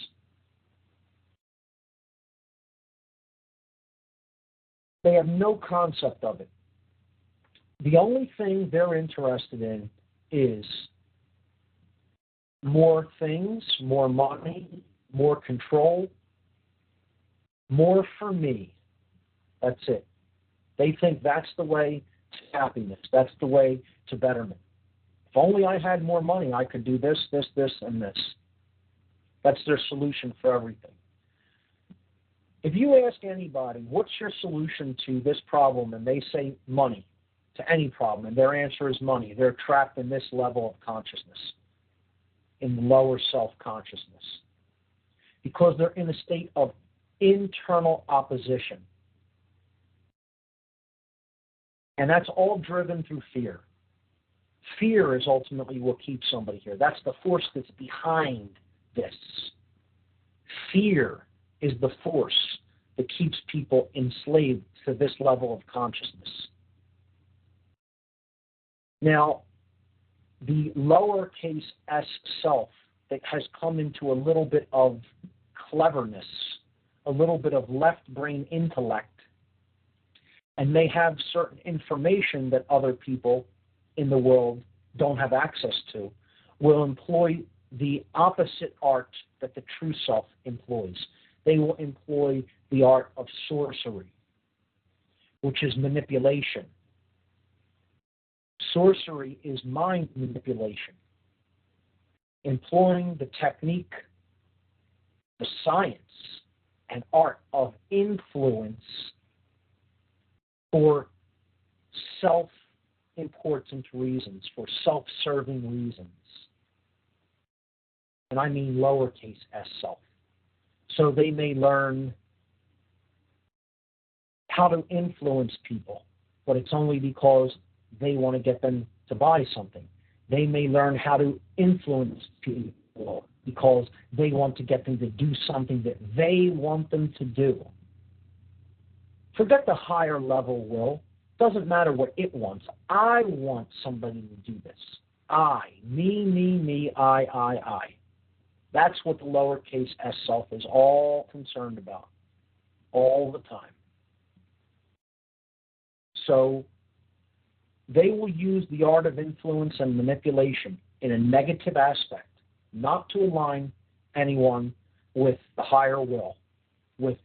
They have no concept of it. The only thing they're interested in is more things, more money, more control, more for me. That's it. They think that's the way to happiness. That's the way to betterment. If only I had more money, I could do this, this, this, and this. That's their solution for everything. If you ask anybody, what's your solution to this problem, and they say money, to any problem, and their answer is money, they're trapped in this level of consciousness, in lower self-consciousness, because they're in a state of internal opposition. And that's all driven through fear. Fear is ultimately what keeps somebody here. That's the force that's behind this. Fear is the force that keeps people enslaved to this level of consciousness. Now, the lowercase s self that has come into a little bit of cleverness, a little bit of left brain intellect, and they have certain information that other people in the world don't have access to, will employ the opposite art that the true self employs. They will employ the art of sorcery, which is manipulation. Sorcery is mind manipulation, employing the technique, the science, and art of influence for self-important reasons, for self-serving reasons. And I mean lowercase s self. So they may learn how to influence people, but it's only because they want to get them to buy something. They may learn how to influence people because they want to get them to do something that they want them to do. Forget the higher level will. Doesn't matter what it wants. I want somebody to do this. I. Me, I. That's what the lowercase s self is all concerned about, all the time. So they will use the art of influence and manipulation in a negative aspect, not to align anyone with the higher will, with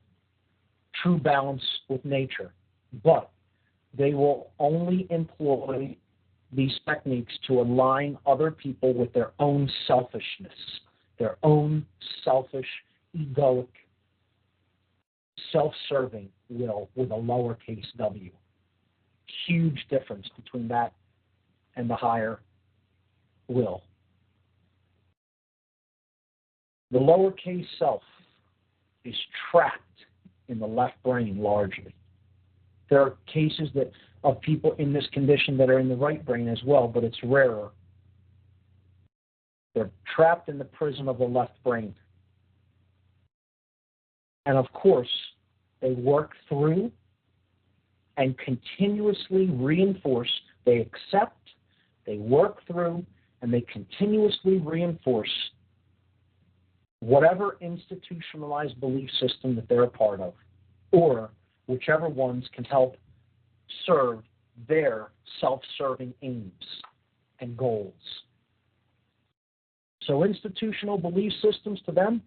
true balance with nature, but they will only employ these techniques to align other people with their own selfishness, their own selfish, egoic, self-serving will with a lowercase w. Huge difference between that and the higher will. The lowercase self is trapped in the left brain largely. There are cases of people in this condition that are in the right brain as well, but it's rarer. They're trapped in the prison of the left brain. And of course, they work through and continuously reinforce. They accept, they work through, and they continuously reinforce whatever institutionalized belief system that they're a part of, or whichever ones can help serve their self-serving aims and goals. So institutional belief systems to them,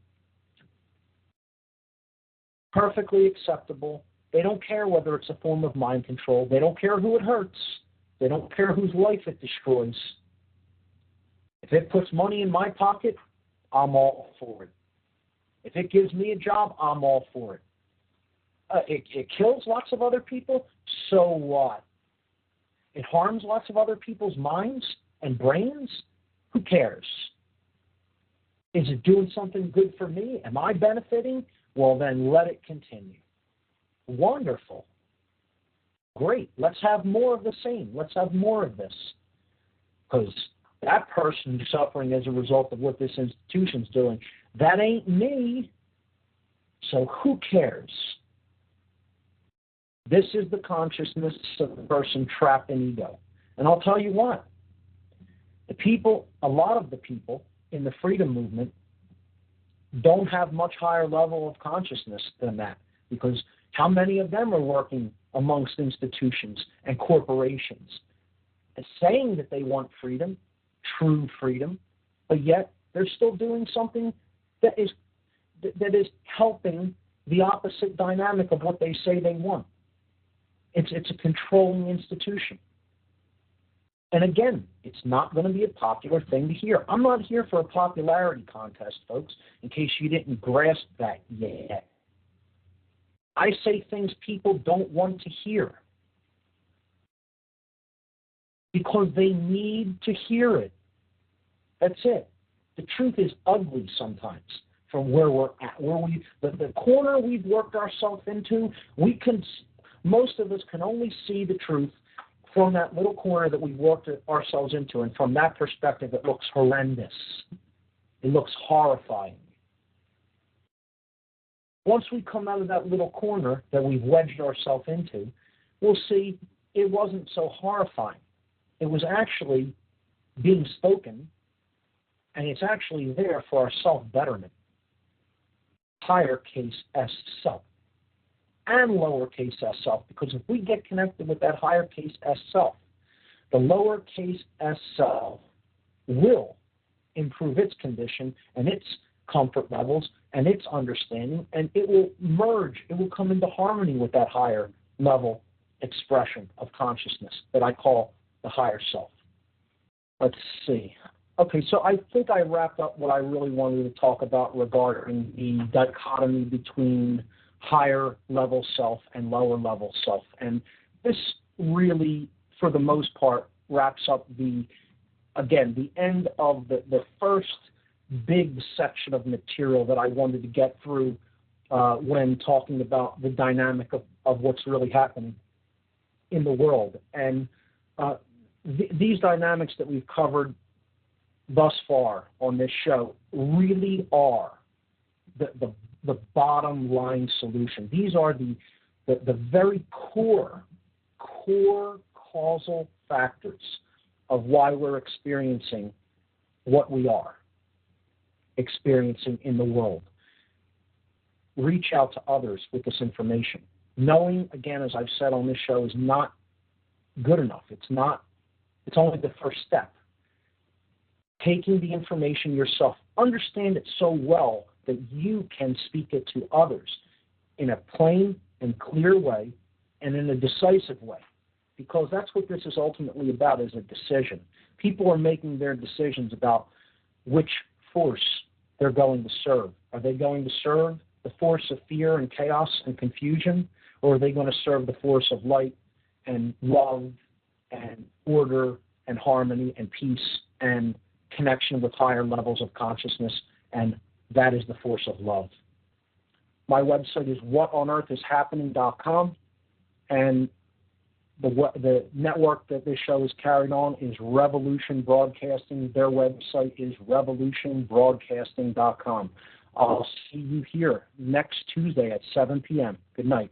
perfectly acceptable. They don't care whether it's a form of mind control. They don't care who it hurts. They don't care whose life it destroys. If it puts money in my pocket, I'm all for it. If it gives me a job, I'm all for it. It kills lots of other people, so what? It harms lots of other people's minds and brains? Who cares? Is it doing something good for me? Am I benefiting? Well, then let it continue. Wonderful. Great. Let's have more of the same. Let's have more of this. Because that person who's suffering as a result of what this institution's doing, that ain't me. So who cares? This is the consciousness of the person trapped in ego. And I'll tell you what, a lot of the people in the freedom movement don't have much higher level of consciousness than that, because how many of them are working amongst institutions and corporations and saying that they want freedom, true freedom, but yet they're still doing something that is helping the opposite dynamic of what they say they want. It's a controlling institution. And again, it's not going to be a popular thing to hear. I'm not here for a popularity contest, folks, in case you didn't grasp that yet. I say things people don't want to hear because they need to hear it. That's it. The truth is ugly sometimes from where we're at. The corner we've worked ourselves into, most of us can only see the truth from that little corner that we've worked ourselves into, and from that perspective, it looks horrendous. It looks horrifying. Once we come out of that little corner that we've wedged ourselves into, we'll see it wasn't so horrifying. It was actually being spoken, and it's actually there for our self-betterment. Higher case S self and lowercase s self, because if we get connected with that higher case S self, the lowercase s self will improve its condition and its comfort levels and its understanding, and it will merge, it will come into harmony with that higher level expression of consciousness that I call the higher self. Let's see. Okay, so I think I wrapped up what I really wanted to talk about regarding the dichotomy between higher level self and lower level self. And this really, for the most part, wraps up the end of the first big section of material that I wanted to get through when talking about the dynamic of what's really happening in the world. And these dynamics that we've covered thus far on this show really are the bottom line solution. These are the very core causal factors of why we're experiencing what we are experiencing in the world. Reach out to others with this information. Knowing, again, as I've said on this show, is not good enough. It's only the first step. Taking the information yourself, understand it so well that you can speak it to others in a plain and clear way and in a decisive way, because that's what this is ultimately about, is a decision. People are making their decisions about which force they're going to serve. Are they going to serve the force of fear and chaos and confusion, or are they going to serve the force of light and love and order and harmony and peace and connection with higher levels of consciousness? And that is the force of love. My website is whatonearthishappening.com, and the network that this show is carried on is Revolution Broadcasting. Their website is revolutionbroadcasting.com. I'll see you here next Tuesday at 7 p.m. Good night.